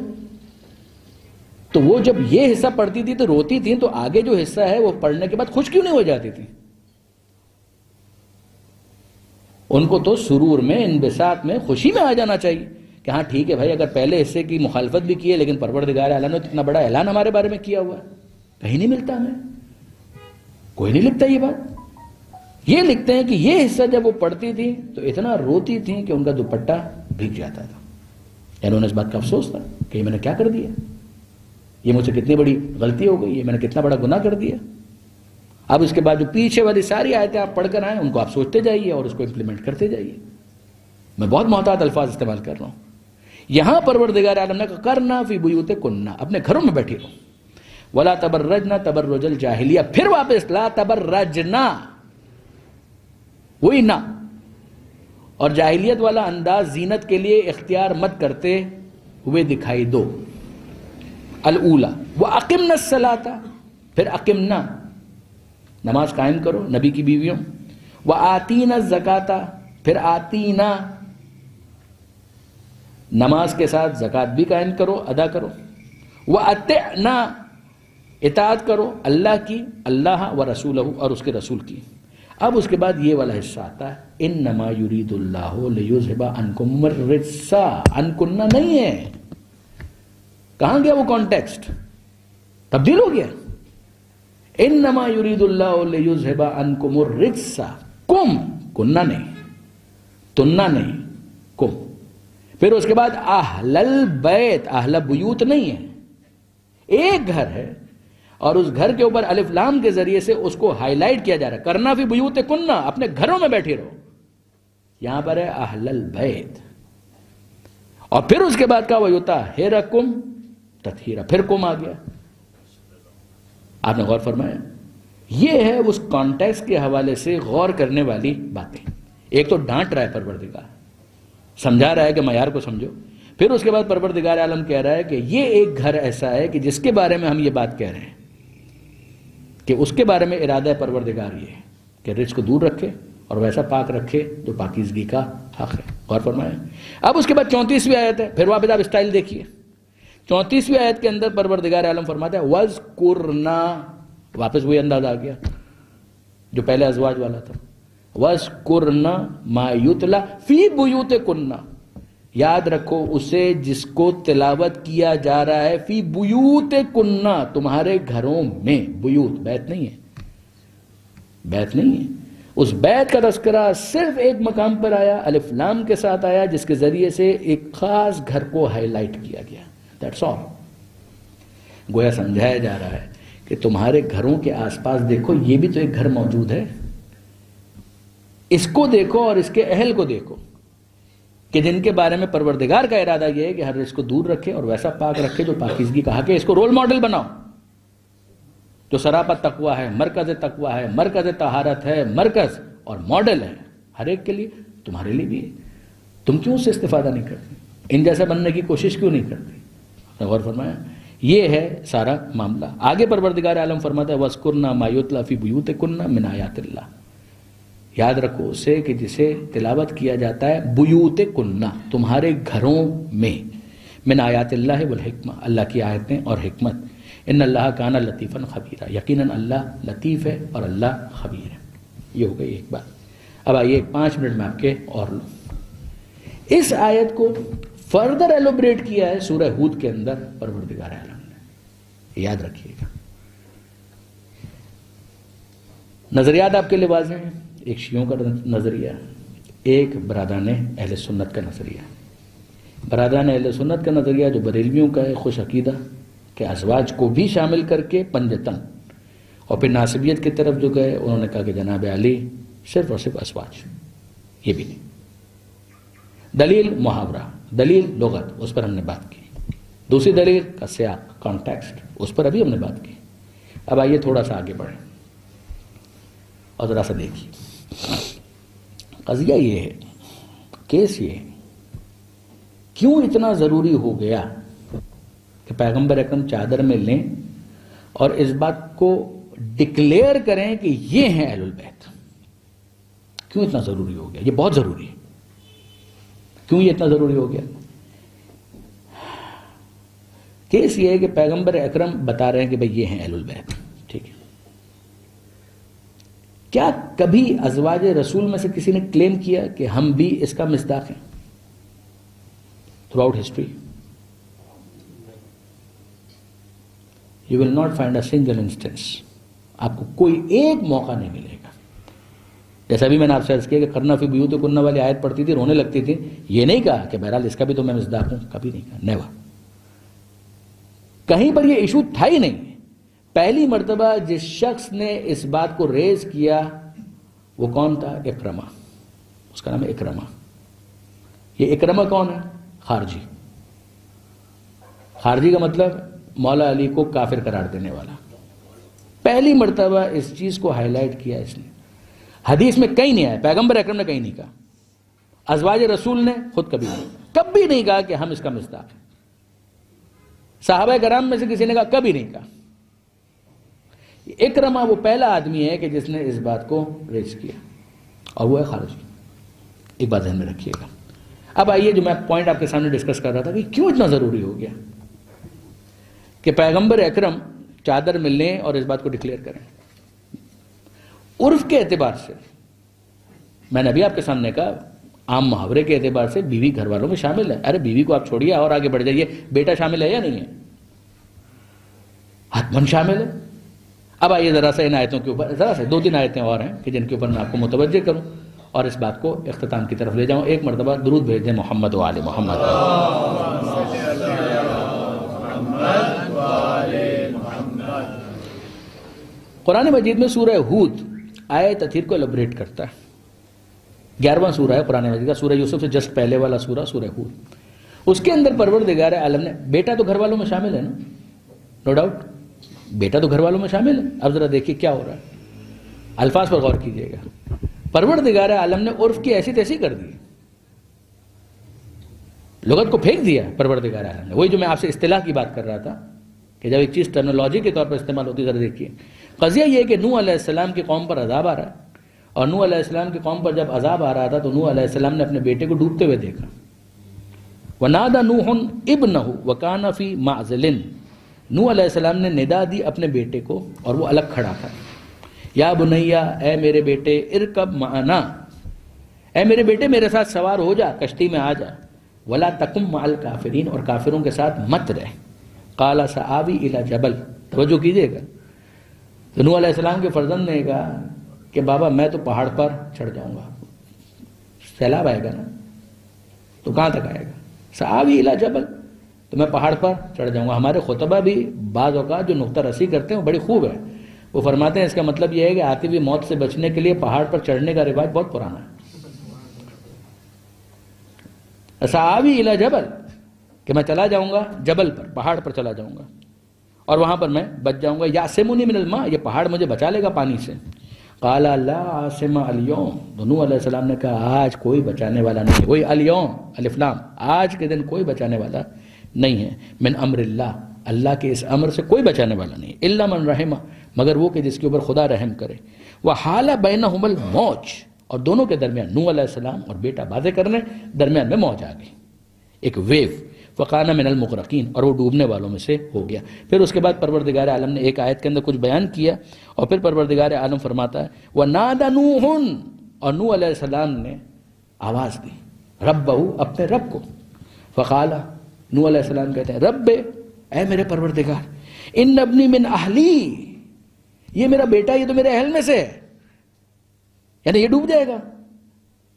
تو وہ جب یہ حصہ پڑھتی تھی تو روتی تھی، تو آگے جو حصہ ہے وہ پڑھنے کے بعد خوش کیوں نہیں ہو جاتی تھی؟ ان کو تو سرور میں، انبساط میں، خوشی میں آ جانا چاہیے کہ ہاں ٹھیک ہے بھائی، اگر پہلے حصے کی مخالفت بھی کی ہے لیکن پروردگار اعلیٰ نے اتنا بڑا اعلان ہمارے بارے میں کیا ہوا ہے. کہیں نہیں ملتا ہمیں، کوئی نہیں لکھتا یہ بات. یہ لکھتے ہیں کہ یہ حصہ جب وہ پڑھتی تھی تو اتنا روتی تھی کہ ان کا دوپٹہ بھیگ جاتا تھا. یعنی انہیں اس بات کا افسوس تھا کہ یہ میں نے کیا کر دیا، یہ مجھ سے کتنی بڑی غلطی ہو گئی، یہ میں نے کتنا بڑا گناہ کر دیا. اب اس کے بعد جو پیچھے والی ساری آیتیں آپ پڑھ کر آئیں ان کو آپ سوچتے جائیے اور اس کو امپلیمنٹ کرتے جائیے. میں بہت محتاط الفاظ استعمال کر رہا ہوں. یہاں پروردگار عالم نے کہا کرنا فی بیوتکن، اپنے گھروں میں بیٹھی رہو. ولا تبرجنا تبرج الجاہلیہ، پھر واپس لا تبرجنا، وہی نہ، اور جاہلیت والا انداز زینت کے لیے اختیار مت کرتے ہوئے دکھائی دو. الاولا واقمنا الصلاۃ، پھر اقمنا، نماز قائم کرو نبی کی بیویوں. وآتینا الزکاۃ، پھر آتینا، نماز کے ساتھ زکوٰۃ بھی قائم کرو، ادا کرو. وَأَطِعْنَا، اطاعت کرو اللہ کی، اللہ و رسولہ، اور اس کے رسول کی. اب اس کے بعد یہ والا حصہ آتا ہے انما یرید اللہ لیذھب عنکم الرجس، عنکن نہیں ہے. کہاں گیا وہ کانٹیکسٹ؟ تبدیل ہو گیا. انما یرید اللہ لیذھب عنکم الرجس، کم، کننا نہیں، تننا نہیں، کم. پھر اس کے بعد اہل البیت، اہل بیوت نہیں ہے، ایک گھر ہے اور اس گھر کے اوپر الف لام کے ذریعے سے اس کو ہائی لائٹ کیا جا رہا ہے. کرنا فی بیوتکن، اپنے گھروں میں بیٹھی رہو. یہاں پر ہے اہل البیت. اور پھر اس کے بعد کہا وَيُطَهِّرَكُمْ تَطْهِيرًا، پھر کم آ گیا. آپ نے غور فرمایا؟ یہ ہے اس کانٹیکسٹ کے حوالے سے غور کرنے والی باتیں. ایک تو ڈانٹ رہا ہے پروردگار، سمجھا رہا ہے کہ معیار کو سمجھو. پھر اس کے بعد پروردگار عالم کہہ رہا ہے کہ یہ ایک گھر ایسا ہے کہ جس کے بارے میں ہم یہ بات کہہ رہے ہیں کہ اس کے بارے میں ارادہ ہے پروردگار یہ ہے کہ رزق کو دور رکھے اور ویسا پاک رکھے جو پاکیزگی کا حق ہے. غور فرمائیں. اب اس کے بعد 34ویں آیت ہے، پھر واپس آپ اسٹائل دیکھیے. 34ویں آیت کے اندر پروردگار عالم فرماتا ہے وَاذْكُرْنَا، واپس وہی انداز آ گیا جو پہلے ازواج والا تھا. وَاذْكُرْنَا مَا يُتْلَى فِي بُيُوتِكُنَّ، یاد رکھو اسے جس کو تلاوت کیا جا رہا ہے فی بیوتکن، تمہارے گھروں میں. بیوت بیت نہیں ہے، بیت نہیں ہے. اس بیت کا تذکرہ صرف ایک مقام پر آیا، الف لام کے ساتھ آیا، جس کے ذریعے سے ایک خاص گھر کو ہائی لائٹ کیا گیا. That's all. گویا سمجھایا جا رہا ہے کہ تمہارے گھروں کے آس پاس دیکھو، یہ بھی تو ایک گھر موجود ہے، اس کو دیکھو اور اس کے اہل کو دیکھو کہ جن کے بارے میں پروردگار کا ارادہ یہ ہے کہ ہر رزق کو دور رکھے اور ویسا پاک رکھے جو پاکیزگی کا حق ہے. اس کو رول ماڈل بناؤ جو سراپا تقویٰ ہے، مرکز تقویٰ ہے، مرکز طہارت ہے، مرکز اور ماڈل ہے ہر ایک کے لیے، تمہارے لیے بھی ہے. تم کیوں اس سے استفادہ نہیں کرتے؟ ان جیسا بننے کی کوشش کیوں نہیں کرتے؟ آپ نے غور فرمایا؟ یہ ہے سارا معاملہ. آگے پروردگار عالم فرماتا ہے وَاذْكُرْنَا مَا يُتْلَى فِي بُيُوتِكُنَّ مِنْ آيَاتِ اللَّهِ، یاد رکھو اسے کہ جسے تلاوت کیا جاتا ہے بیوتکن، تمہارے گھروں میں، من آیات اللہ والحکمہ، اللہ کی آیتیں اور حکمت. ان اللہ کان لطیفا خبیرا، یقیناً اللہ لطیف ہے اور اللہ خبیر ہے. یہ ہو گئی ایک بات. اب آئیے 5 منٹ میں آپ کے اور لوں. اس آیت کو فردر ایلوبریٹ کیا ہے سورہ ہود کے اندر پروردگار عالم نے. یاد رکھیے گا. نظریات آپ کے لیے واضح ہیں. ایک شیعوں کا نظریہ، ایک برادران اہل سنت کا نظریہ. برادران اہل سنت کا نظریہ جو بریلویوں کا ہے، خوش عقیدہ کہ ازواج کو بھی شامل کر کے پنجتن. اور پھر ناصبیت کی طرف جو گئے انہوں نے کہا کہ جناب علی صرف اور صرف ازواج، یہ بھی نہیں. دلیل محاورہ، دلیل لغت، اس پر ہم نے بات کی. دوسری دلیل کا سیاق، کانٹیکسٹ، اس پر ابھی ہم نے بات کی. اب آئیے تھوڑا سا آگے بڑھیں اور ذرا سا دیکھیے. قضیہ یہ ہے، کیس یہ ہے، کیوں اتنا ضروری ہو گیا کہ پیغمبر اکرم چادر میں لیں اور اس بات کو ڈکلیئر کریں کہ یہ ہیں اہل البیت. کیوں اتنا ضروری ہو گیا؟ یہ بہت ضروری ہے. کیوں یہ اتنا ضروری ہو گیا؟ کیس یہ ہے کہ پیغمبر اکرم بتا رہے ہیں کہ بھئی یہ ہیں اہل البیت، ٹھیک ہے. کیا کبھی ازواج رسول میں سے کسی نے کلیم کیا کہ ہم بھی اس کا مصداق ہیں؟ Through out history you will not find a single instance. آپ کو کوئی ایک موقع نہیں ملے گا. جیسا بھی میں نے آپ سے عرض کیا کہ کرنا فی بیوتکن والی آیت پڑھتی تھی، رونے لگتی تھی. یہ نہیں کہا کہ بہرحال اس کا بھی تو میں مصداق ہوں، کبھی نہیں کہا. نیور. کہیں پر یہ ایشو تھا ہی نہیں. پہلی مرتبہ جس شخص نے اس بات کو ریز کیا وہ کون تھا؟ اکرمہ. اس کا نام ہے اکرمہ. یہ اکرمہ کون ہے؟ خارجی. خارجی کا مطلب مولا علی کو کافر قرار دینے والا. پہلی مرتبہ اس چیز کو ہائی لائٹ کیا اس نے. حدیث میں کہیں نہیں آیا، پیغمبر اکرم نے کہیں نہیں کہا، ازواج رسول نے خود کبھی نہیں کہا کہ ہم اس کا مصداق ہیں. صحابہ کرام میں سے کسی نے کہا؟ کبھی نہیں کہا. اکرمہ وہ پہلا آدمی ہے کہ جس نے اس بات کو ریز کیا، اور وہ ہے خارجی. ایک بات ذہن میں رکھیے گا. اب آئیے جو میں پوائنٹ آپ کے سامنے ڈسکس کر رہا تھا کہ کیوں اتنا ضروری ہو گیا کہ پیغمبر اکرم چادر میں لیں اور اس بات کو ڈکلیئر کریں. عرف کے اعتبار سے میں نے ابھی آپ کے سامنے کہا، عام محاورے کے اعتبار سے بیوی گھر والوں میں شامل ہے. ارے بیوی کو آپ چھوڑیے اور آگے بڑھ جائیے، بیٹا شامل ہے یا نہیں ہے؟ حتماً شامل ہے. اب آئیے ذرا سا ان آیتوں کے اوپر، ذرا سے 2-3 آیتیں اور ہیں کہ جن کے اوپر میں آپ کو متوجہ کروں اور اس بات کو اختتام کی طرف لے جاؤں. ایک مرتبہ درود بھیج دیں محمد و آل محمد. قرآن مجید میں سورہ ہود آیت اخیر کو ایلوبریٹ کرتا ہے. 11واں سورہ ہے قرآن مجید کا. سورہ یوسف سے جسٹ پہلے والا سورہ سورہ ہود. اس کے اندر پروردگار عالم نے، بیٹا تو گھر والوں میں شامل ہے نا، نو ڈاؤٹ، بیٹا تو گھر والوں میں شامل ہے. اب ذرا دیکھیے کیا ہو رہا ہے، الفاظ پر غور کیجئے گا. پروردگار عالم نے عرف کی ایسی تیسی کر دی، لغت کو پھینک دیا پروردگار عالم نے. وہی جو میں آپ سے اصطلاح کی بات کر رہا تھا کہ جب ایک چیز ٹرمنالوجی کے طور پر استعمال ہوتی ہے. ذرا دیکھیے قضیہ یہ ہے کہ نوح علیہ السلام کی قوم پر عذاب آ رہا ہے، اور نوح علیہ السلام کی قوم پر جب عذاب آ رہا تھا تو نوح علیہ السلام نے اپنے بیٹے کو ڈوبتے ہوئے دیکھا. وَنَادَى نُوحٌ ابْنَهُ وَكَانَ فِي مَعْزِلٍ، نوح علیہ السلام نے ندا دی اپنے بیٹے کو اور وہ الگ کھڑا تھا. یا بنیا، اے میرے بیٹے، ارکب معنا، اے میرے بیٹے میرے ساتھ سوار ہو جا، کشتی میں آ جا. ولا تکم مع الکافرین، اور کافروں کے ساتھ مت رہ. قال سآوی الی جبل، توجہ کیجئے گا. تو نوح علیہ السلام کے فرزند نے کہا کہ بابا میں تو پہاڑ پر چڑھ جاؤں گا، سیلاب آئے گا نا تو کہاں تک آئے گا. سآوی الی جبل، تو میں پہاڑ پر چڑھ جاؤں گا. ہمارے خطبہ بھی بعض اوقات جو نقطہ رسی کرتے ہیں وہ بڑی خوب ہے. وہ فرماتے ہیں اس کا مطلب یہ ہے کہ آتی ہوئی موت سے بچنے کے لیے پہاڑ پر چڑھنے کا رواج بہت پرانا ہے. سآوی الی جبل، کہ میں چلا جاؤں گا جبل پر، پہاڑ پر چلا جاؤں گا اور وہاں پر میں بچ جاؤں گا. یعصمنی من الماء، یہ پہاڑ مجھے بچا لے گا پانی سے. قال لا عاصم اليوم، تو نوح علیہ السلام نے کہا آج کوئی بچانے والا نہیں. وہی اليوم الف لام، آج کے دن کوئی بچانے والا نہیں ہے. من امر اللہ، اللہ کے اس امر سے کوئی بچانے والا نہیں. الا من رحمہ، مگر وہ کہ جس کے اوپر خدا رحم کرے. وحال بینہم الموج، اور دونوں کے درمیان نوح علیہ السلام اور بیٹا باتیں کرنے، درمیان میں موج آ گئی، ایک ویو. فقان من المغرقین، اور وہ ڈوبنے والوں میں سے ہو گیا. پھر اس کے بعد پروردگار عالم نے ایک آیت کے اندر کچھ بیان کیا، اور پھر پروردگار عالم فرماتا ہے وَنَادَ نُوحٌ، اور نوح علیہ السلام نے آواز دی ربہ، اپنے رب کو. فقال، نوح علیہ السلام کہتے ہیں رب، اے میرے پروردگار، ان ابنی من اہلی، یہ میرا بیٹا یہ تو میرے اہل میں سے ہے، یعنی یہ ڈوب جائے گا.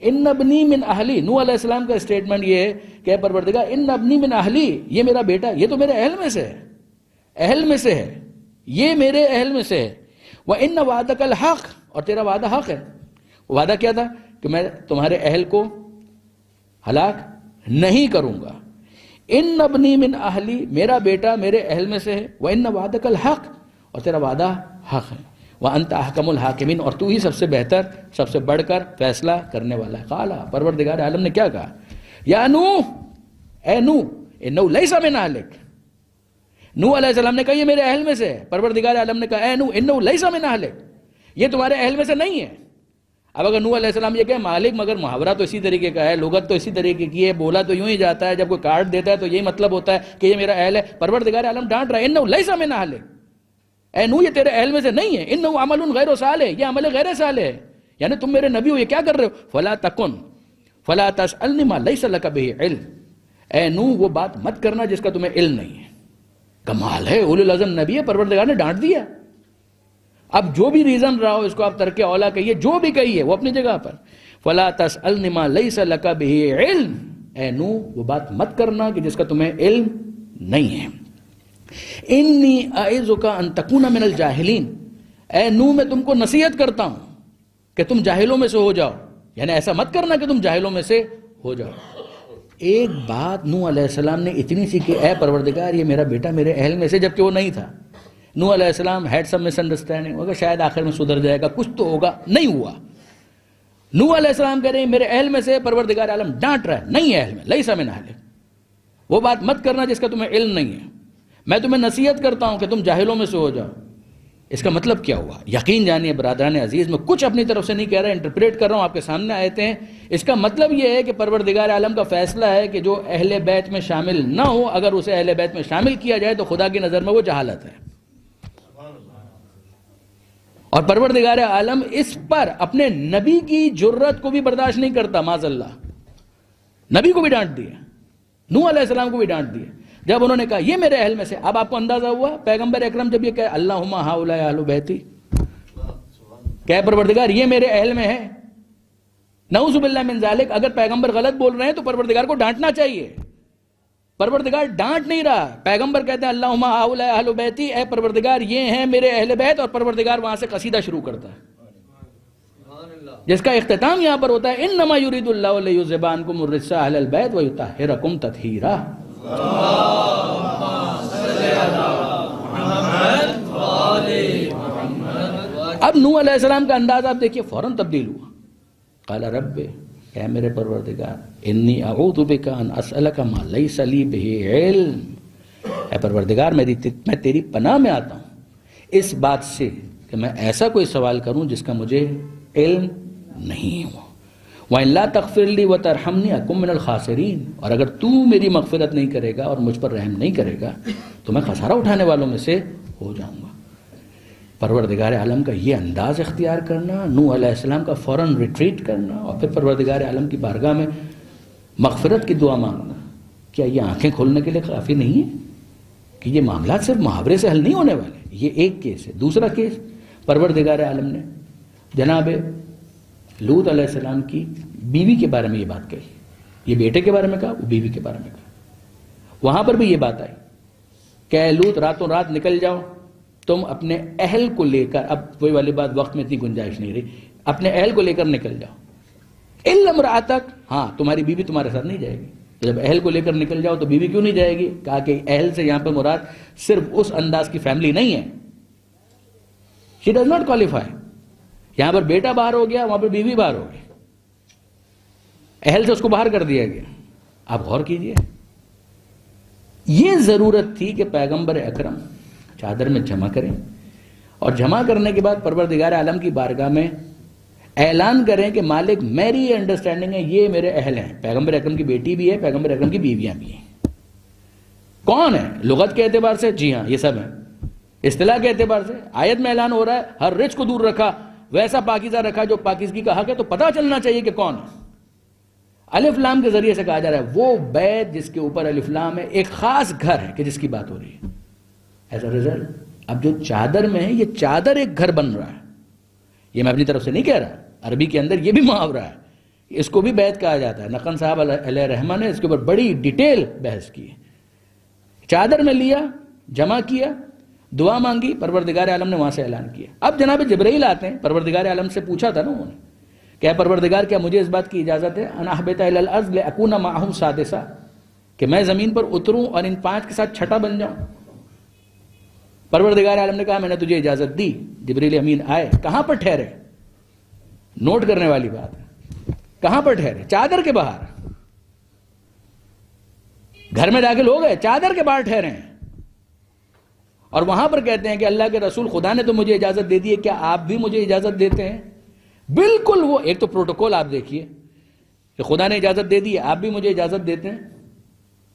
ان ابنی من اہلی، نوح علیہ السلام کا اسٹیٹمنٹ یہ ہے کہ اے پروردگار ان ابنی من اہلی، یہ میرا بیٹا یہ تو میرے اہل میں سے ہے، اہل میں سے ہے، یہ میرے اہل میں سے ہے. وَإِنَّ وَعْدَكَ الْحَقُ، اور تیرا وعدہ حق ہے. وعدہ کیا تھا کہ میں تمہارے اہل کو ہلاک نہیں کروں گا. ان ابنی من اہلی، میرا بیٹا میرے اہل میں سے ہے. وَإِنَّ وَعْدَكَ الْحَقُ، اور تیرا وعدہ حق ہے. وَأَنْتَ أَحْكَمُ الْحَاكِمِينَ، اور تو ہی سب سے بہتر، سب سے بڑھ کر فیصلہ کرنے والا ہے. قال، پروردگار عالم نے کیا کہا، یا نوح، اے نوح، انہ لیس من اہلک. نوح علیہ السلام نے کہا یہ میرے اہل میں سے ہے. پروردگار عالم نے کہا اے نوح انہ لیس من اہلک، یہ تمہارے اہل میں سے نہیں ہے. اب اگر نوح علیہ السلام یہ کہے مالک، مگر محاورہ تو اسی طریقے کا ہے، لغت تو اسی طریقے کی ہے، بولا تو یوں ہی جاتا ہے، جب کوئی کارڈ دیتا ہے تو یہی مطلب ہوتا ہے کہ یہ میرا اہل ہے. پروردگار عالم ڈانٹ رہا ہے انہ لیس من اہلک، اے نوح یہ تیرے اہل میں سے نہیں ہے. انہ عمل غیر صالح، یہ عمل غیر صالح ہے، یعنی تم میرے نبی ہو، یہ کیا کر رہے ہو. فلا تکن فلا تسألنی ما لیس لک بہ علم، اے نوح وہ بات مت کرنا جس کا تمہیں علم نہیں ہے. کمال ہے، اولو العزم نبی ہے، پروردگار نے ڈانٹ دیا. اب جو بھی ریزن رہا ہو اس کو آپ ترک اولا کہیے، جو بھی کہیے وہ اپنی جگہ پر. فلا تسألنی ما لیس لک بہ علم، اے نوح وہ بات مت کرنا کہ جس کا تمہیں علم نہیں ہے. انی اعظک ان تکون من الجاہلین، اے نوح میں تم کو نصیحت کرتا ہوں کہ تم جاہلوں میں سے ہو جاؤ، یعنی ایسا مت کرنا کہ تم جاہلوں میں سے ہو جاؤ. ایک بات نوح علیہ السلام نے اتنی سی کہ اے پروردگار یہ میرا بیٹا میرے اہل میں سے، جبکہ وہ نہیں تھا. نوح علیہ السلام ہیڈ سم مس انڈرسٹینڈنگ ہوگا، شاید آخر میں سدھر جائے گا، کچھ تو ہوگا، نہیں ہوا. نوح علیہ السلام کہہ رہے ہیں میرے اہل میں سے، پروردگار عالم ڈانٹ رہا ہے نہیں ہے اہل میں، لیس من اہلک، وہ بات مت کرنا جس کا تمہیں علم نہیں ہے. میں تمہیں نصیحت کرتا ہوں کہ تم جاہلوں میں سے ہو جاؤ. اس کا مطلب کیا ہوا؟ یقین جانیے برادران عزیز، میں کچھ اپنی طرف سے نہیں کہہ رہا، انٹرپریٹ کر رہا ہوں، آپ کے سامنے آیتیں ہیں. اس کا مطلب یہ ہے کہ پروردگار عالم کا فیصلہ ہے کہ جو اہل بیت میں شامل نہ ہو، اگر اسے اہل بیت میں شامل کیا جائے تو خدا کی نظر میں وہ جہالت ہے. اور پروردگار عالم اس پر اپنے نبی کی جرت کو بھی برداشت نہیں کرتا. معاذ اللہ، نبی کو بھی ڈانٹ دیا، نوح علیہ السلام کو بھی ڈانٹ دیا جب انہوں نے کہا یہ میرے اہل میں سے. اب آپ کو اندازہ ہوا پیغمبر اکرم جب یہ کہے اللہم ہؤلاء اہل بیتی، کہ پروردگار یہ میرے اہل میں ہے، نعوذ باللہ من ذالک. اگر پیغمبر غلط بول رہے ہیں تو پروردگار کو ڈانٹنا چاہیے. پروردگار ڈانٹ نہیں رہا، پیغمبر کہتے ہیں اللہم ہؤلاء اہل بیتی، اے پروردگار یہ ہیں میرے اہل بیت، اور پروردگار وہاں سے قصیدہ شروع کرتا ہے. جس کا اختتام یہاں پر ہوتا ہے انما یرید اللہ لیذھب عنکم الرجس اہل البیت ویطہرکم تطہیرا. اب نوح علیہ السلام کا انداز آپ دیکھیے فوراً تبدیل ہوا. قال رب، اے میرے پروردگار، انی اعوذ بک ان اسألک ما لیس لی بہ علم، اے پروردگار میں تیری پناہ میں آتا ہوں اس بات سے کہ میں ایسا کوئی سوال کروں جس کا مجھے علم نہیں ہو. وَإِن لَا تَغْفِرْ لِي وَتَرْحَمْنِي أَكُن مِّنَ الْخَاسِرِينَ، اور اگر تو میری مغفرت نہیں کرے گا اور مجھ پر رحم نہیں کرے گا تو میں خسارہ اٹھانے والوں میں سے ہو جاؤں گا. پروردگار عالم کا یہ انداز اختیار کرنا، نوح علیہ السلام کا فوراً ریٹریٹ کرنا اور پھر پروردگار عالم کی بارگاہ میں مغفرت کی دعا مانگنا، کیا یہ آنکھیں کھولنے کے لیے کافی نہیں ہے کہ یہ معاملات صرف محاورے سے حل نہیں ہونے والے؟ یہ ایک کیس ہے. دوسرا کیس، پروردگار عالم نے جناب لوط علیہ السلام کی بیوی کے بارے میں یہ بات کہی. یہ بیٹے کے بارے میں کہا، وہ بیوی کے بارے میں کہا. وہاں پر بھی یہ بات آئی کہ اے لوط راتوں رات نکل جاؤ، تم اپنے اہل کو لے کر، اب وہی والی بات وقت میں اتنی گنجائش نہیں رہی، اپنے اہل کو لے کر نکل جاؤ. الا امرأتک، ہاں تمہاری بیوی تمہارے ساتھ نہیں جائے گی. تو جب اہل کو لے کر نکل جاؤ تو بیوی کیوں نہیں جائے گی؟ کہا کہ اہل سے یہاں پر مراد صرف اس انداز کی فیملی نہیں ہے. She does not qualify. یہاں پر بیٹا باہر ہو گیا، وہاں پر بیوی باہر ہو گئی، اہل سے اس کو باہر کر دیا گیا. آپ غور کیجئے، یہ ضرورت تھی کہ پیغمبر اکرم چادر میں جمع کریں اور جمع کرنے کے بعد پروردگار عالم کی بارگاہ میں اعلان کریں کہ مالک میری یہ انڈرسٹینڈنگ ہے، یہ میرے اہل ہیں. پیغمبر اکرم کی بیٹی بھی ہے، پیغمبر اکرم کی بیویاں بھی ہیں. کون ہے؟ لغت کے اعتبار سے جی ہاں یہ سب ہیں. اصطلاح کے اعتبار سے آیت میں اعلان ہو رہا ہے ہر رچ کو دور رکھا، ویسا پاکیزہ رکھا جو پاکیزگی کا حق ہے، تو پتہ چلنا چاہیے کہ کون ہے. الف لام کے ذریعے سے کہا جا رہا ہے وہ بیت جس کے اوپر الف لام ہے، ایک خاص گھر ہے کہ جس کی بات ہو رہی ہے. ایز اے رزلٹ اب جو چادر میں ہے، یہ چادر ایک گھر بن رہا ہے. یہ میں اپنی طرف سے نہیں کہہ رہا، عربی کے اندر یہ بھی محاورہ ہے، اس کو بھی بیت کہا جاتا ہے. نقن صاحب علیہ رحمہ نے اس کے اوپر بڑی ڈیٹیل بحث کی ہے. چادر میں لیا، جمع کیا، دعا مانگی، پروردگار عالم نے وہاں سے اعلان کیا. اب جناب جبرائیل آتے ہیں، پروردگار عالم سے پوچھا تھا نا انہوں نے کہ پروردگار کیا مجھے اس بات کی اجازت ہے ان اہبط الی الارض لاکون معهم سادسا، کہ میں زمین پر اتروں اور ان 5 کے ساتھ چھٹا بن جاؤں. پروردگار عالم نے کہا میں نے تجھے اجازت دی. جبریل امین آئے، کہاں پر ٹھہرے؟ نوٹ کرنے والی بات ہے، کہاں پر ٹھہرے؟ چادر کے باہر. گھر میں داخل ہو گئے، چادر کے باہر ٹھہرے ہیں. اور وہاں پر کہتے ہیں کہ اللہ کے رسول خدا نے تو مجھے اجازت دے دی ہے، کیا آپ بھی مجھے اجازت دیتے ہیں؟ بالکل. وہ ایک تو پروٹوکول آپ دیکھیے کہ خدا نے اجازت دے دی ہے، آپ بھی مجھے اجازت دیتے ہیں.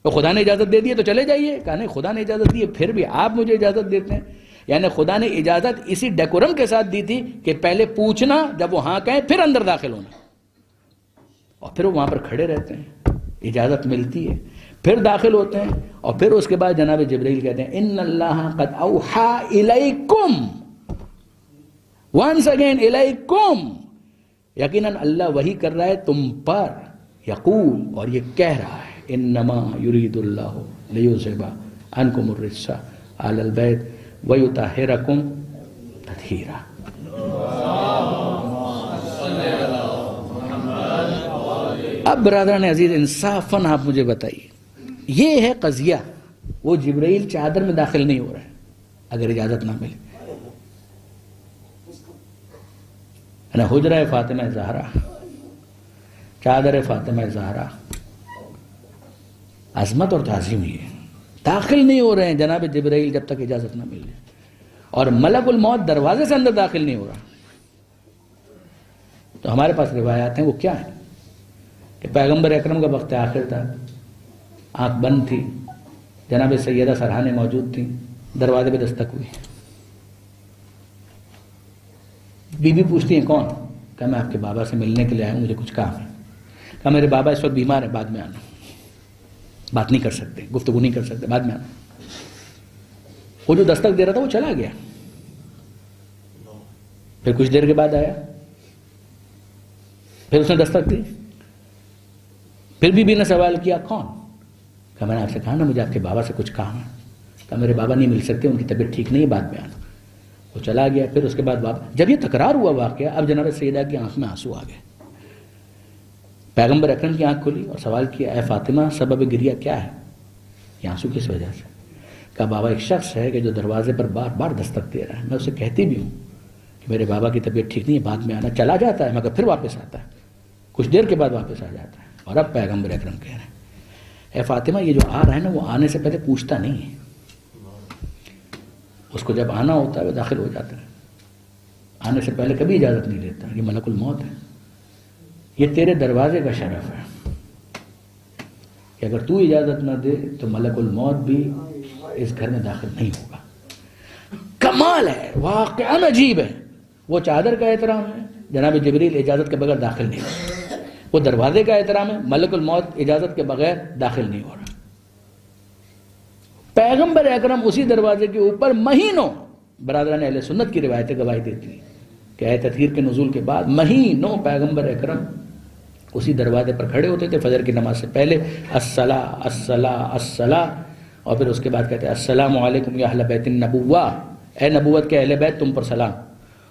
تو خدا نے اجازت دے دی ہے تو چلے جائیے. کہا نہیں، خدا نے اجازت دی ہے پھر بھی آپ مجھے اجازت دیتے ہیں. یعنی خدا نے اجازت اسی ڈیکورم کے ساتھ دی تھی کہ پہلے پوچھنا، جب وہ ہاں کہیں پھر اندر داخل ہونا، اور پھر وہ وہاں پر کھڑے رہتے ہیں، اجازت ملتی ہے، پھر داخل ہوتے ہیں. اور پھر اس کے بعد جناب جبرائیل کہتے ہیں ان اللہ قد اوحى الیکم، ونس اگین الیکم، یقیناً اللہ وحی کر رہا ہے تم پر. یقول، اور یہ کہہ رہا ہے انما یرید اللہ لیذھب عنکم الرجس اہل البیت ویطہرکم تطہیرا. اب برادران عزیز انصافاً آپ مجھے بتائیے، یہ ہے قضیہ. وہ جبرائیل چادر میں داخل نہیں ہو رہا ہے اگر اجازت نہ ملے. حجرہ فاطمہ زہرا، چادر فاطمہ زہرا، عظمت اور تعظیم ہی ہے. داخل نہیں ہو رہے ہیں جناب جبرائیل جب تک اجازت نہ مل جائے. اور ملک الموت دروازے سے اندر داخل نہیں ہو رہا. تو ہمارے پاس روایات ہیں، وہ کیا ہیں کہ پیغمبر اکرم کا وقت آخر تھا، آنکھ بند تھی، جناب سیدہ سرحانیں موجود تھیں، دروازے پہ دستک ہوئی. بی بی پوچھتی ہیں کون؟ کہا میں آپ کے بابا سے ملنے کے لیے آیا ہوں، مجھے کچھ کام ہے. کہا میرے بابا اس وقت بیمار ہیں، بعد میں آنا، بات نہیں کر سکتے، گفتگو نہیں کر سکتے، بعد میں آنا. وہ جو دستک دے رہا تھا وہ چلا گیا. پھر کچھ دیر کے بعد آیا، پھر اس نے دستک دی. پھر بی بی نے سوال کیا کون؟ کہا میں نے آپ سے کہا نا مجھے آپ کے بابا سے کچھ کام ہے. کہا میرے بابا نہیں مل سکتے، ان کی طبیعت ٹھیک نہیں ہے، بعد میں آنا. وہ چلا گیا. پھر اس کے بعد جب یہ تکرار ہوا واقعہ، اب جناب سیدہ کی آنکھ میں آنسو آ گئے. پیغمبر اکرم کی آنکھ کھلی اور سوال کیا، اے فاطمہ سبب گریہ کیا ہے؟ یہ آنسو کس وجہ سے؟ کہا بابا ایک شخص ہے کہ جو دروازے پر بار بار دستک دے رہا ہے. میں اسے کہتی بھی ہوں کہ میرے بابا کی طبیعت ٹھیک نہیں ہے، بعد میں آنا. چلا جاتا ہے مگر پھر واپس آتا ہے، کچھ دیر کے بعد واپس آ جاتا ہے. اور اب پیغمبر اکرم کہہ رہے ہیں اے فاطمہ یہ جو آ رہا ہے نا، وہ آنے سے پہلے پوچھتا نہیں ہے. اس کو جب آنا ہوتا ہے وہ داخل ہو جاتا ہے، آنے سے پہلے کبھی اجازت نہیں دیتا. یہ ملک الموت ہے. یہ تیرے دروازے کا شرف ہے کہ اگر تو اجازت نہ دے تو ملک الموت بھی اس گھر میں داخل نہیں ہوگا. کمال ہے، واقعاً عجیب ہے. وہ چادر کا احترام ہے، جناب جبریل اجازت کے بغیر داخل نہیں ہو رہا. وہ دروازے کا احترام ہے، ملک الموت اجازت کے بغیر داخل نہیں ہو رہا. پیغمبر اکرم اسی دروازے کے اوپر مہینوں، برادران اہل سنت کی روایتیں گواہی دیتی ہیں کہ آیت تطہیر کے نزول کے بعد مہینوں پیغمبر اکرم اسی دروازے پر کھڑے ہوتے تھے. فجر کی نماز سے پہلے الصلاۃ الصلاۃ الصلاۃ، اور پھر اس کے بعد کہتے ہیں السلام علیکم یا اہل بیت النبوہ، اے نبوت کے اہل بیت تم پر سلام.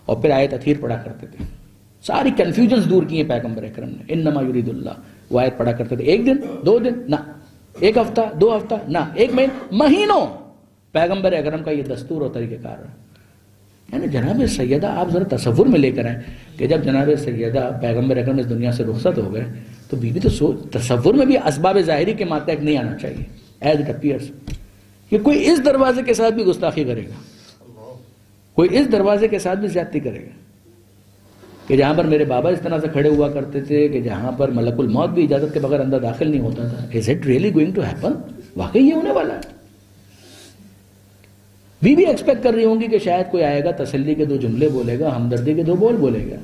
اور پھر آیت تطہیر پڑھا کرتے تھے. ساری کنفیوژنز دور کی ہیں پیغمبر اکرم نے. انما یرید اللہ، وہ آیت پڑھا کرتے تھے. ایک دن، 2 دن نہ، 1 ہفتہ، 2 ہفتہ نہ، 1 مہینہ، مہینوں پیغمبر اکرم کا یہ دستور اور طریقہ کار ہے. یعنی جناب سیدہ آپ ذرا تصور میں لے کر آئیں کہ جب جناب سیدہ پیغمبر اکرم اس دنیا سے رخصت ہو گئے تو بیوی تو تصور میں بھی اسباب ظاہری کے ماتحت نہیں آنا چاہیے. ایز اٹ اپیئرس کہ کوئی اس دروازے کے ساتھ بھی گستاخی کرے گا، کوئی اس دروازے کے ساتھ بھی زیادتی کرے گا کہ جہاں پر میرے بابا اس طرح سے کھڑے ہوا کرتے تھے کہ جہاں پر ملک الموت بھی اجازت کے بغیر اندر داخل نہیں ہوتا تھا. Is it really going to happen؟ واقعی یہ ہونے والا ہے. بیوی ایکسپیکٹ کر رہی ہوں گی کہ شاید کوئی آئے گا، تسلی کے 2 جملے بولے گا، ہمدردی کے 2 بول بولے گا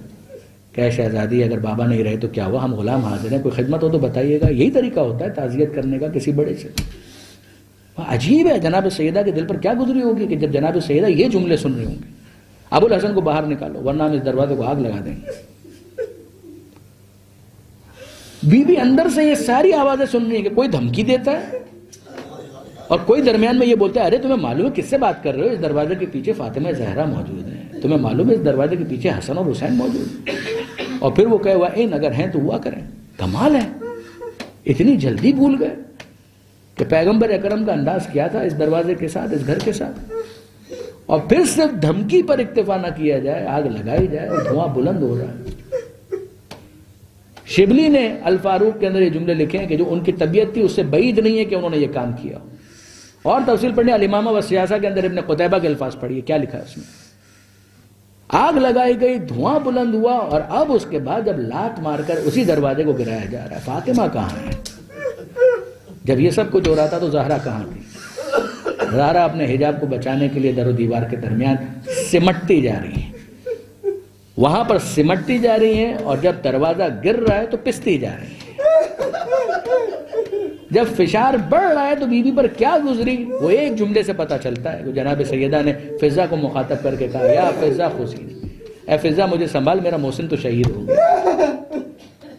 کہ شہزادی اگر بابا نہیں رہے تو کیا ہوا، ہم غلام حاضر ہیں، کوئی خدمت ہو تو بتائیے گا. یہی طریقہ ہوتا ہے تعزیت کرنے کا کسی بڑے سے. عجیب ہے جناب سیدہ کے دل پر کیا گزری ہوگی کہ جب جناب سیدہ یہ جملے سن رہی ہوں گے ابو الحسن کو باہر نکالو ورنہ ہم اس دروازے کو آگ لگا دیں گے. بیوی اندر سے یہ ساری آوازیں سن رہی ہیں کہ کوئی دھمکی دیتا ہے اور کوئی درمیان میں یہ بولتا ہے ارے تمہیں معلوم ہے کس سے بات کر رہے ہو، اس دروازے کے پیچھے فاطمہ زہرا موجود ہے، تمہیں معلوم ہے اس دروازے کے پیچھے حسن اور حسین موجود ہے. اور پھر وہ کہے وَإِنْ اگر ہیں تو ہوا کریں. کمال ہے، اتنی جلدی بھول گئے کہ پیغمبر اکرم کا انداز کیا تھا اس دروازے کے ساتھ، اس گھر کے ساتھ. اور پھر صرف دھمکی پر اکتفا نہ کیا جائے، آگ لگائی جائے اور دھواں بلند ہو رہا ہے. شبلی نے الفاروق کے اندر یہ جملے لکھے ہیں کہ جو ان کی طبیعت تھی اس سے بعید نہیں ہے کہ انہوں نے یہ کام کیا. اور تفصیل پڑھنے الامامہ والسیاسہ کے اندر ابن قتیبہ کے الفاظ پڑھیے کیا لکھا ہے اس میں. آگ لگائی گئی، دھواں بلند ہوا، اور اب اس کے بعد جب لات مار کر اسی دروازے کو گرایا جا رہا ہے. فاطمہ کہاں ہے؟ جب یہ سب کچھ ہو رہا تھا تو زہرا کہاں تھی؟ زہرا اپنے حجاب کو بچانے کے لیے در و دیوار کے درمیان سمٹتی جا رہی ہیں، وہاں پر سمٹتی جا رہی ہیں، اور جب دروازہ گر رہا ہے تو پستی جا رہی ہیں. جب فشار بڑھ رہا ہے تو بیوی پر کیا گزری وہ ایک جملے سے پتہ چلتا ہے. جناب سیدہ نے فضا کو مخاطب کر کے کہا یا فضا خوشی، اے فضا مجھے سنبھال، میرا محسن تو شہید ہو گیا.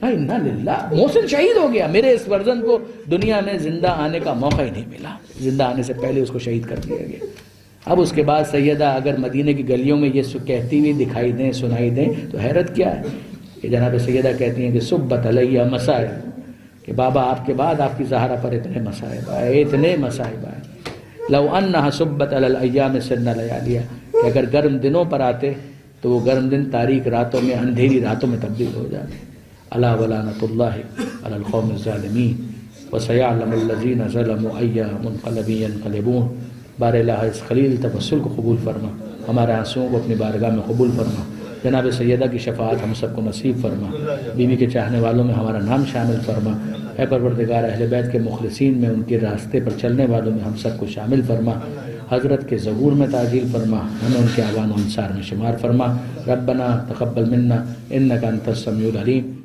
اِنَّا لِلَّهِ، محسن شہید ہو گیا، میرے اس فرزند کو دنیا میں زندہ آنے کا موقع ہی نہیں ملا، زندہ آنے سے پہلے اس کو شہید کر دیا گیا. اب اس کے بعد سیدہ اگر مدینے کی گلیوں میں یہ کہتی ہوئی دکھائی دیں، سنائی دیں تو حیرت کیا ہے کہ جناب سیدہ کہتی ہیں کہ سبت علیہ مصائب، کہ بابا آپ کے بعد آپ کی زہرا پر اتنے مصائب آئے، اتنے مصائب آئے. لو انہا سبت علی الایام سن لیالیہ، کہ اگر گرم دنوں پر آتے تو وہ گرم دن تاریک راتوں میں، اندھیری راتوں میں تبدیل ہو جاتے. الا ولعنۃ اللہ علی القوم الظالمین وسیعلم الذین ظلموا ای منقلب ینقلبون. بار الہ اس خلیل توسل کو قبول فرما، ہمارے آنسوؤں کو اپنی بارگاہ میں قبول فرما. جناب سیدہ کی شفاعت ہم سب کو نصیب فرما، بیوی کے چاہنے والوں میں ہمارا نام شامل فرما. اے پروردگار اہل بیت کے مخلصین میں، ان کے راستے پر چلنے والوں میں ہم سب کو شامل فرما. حضرت کے ظہور میں تعجیل فرما، ہمیں ان کے اعوان و انصار میں شمار فرما. ربنا تقبل منا انک انت السمیع العلیم.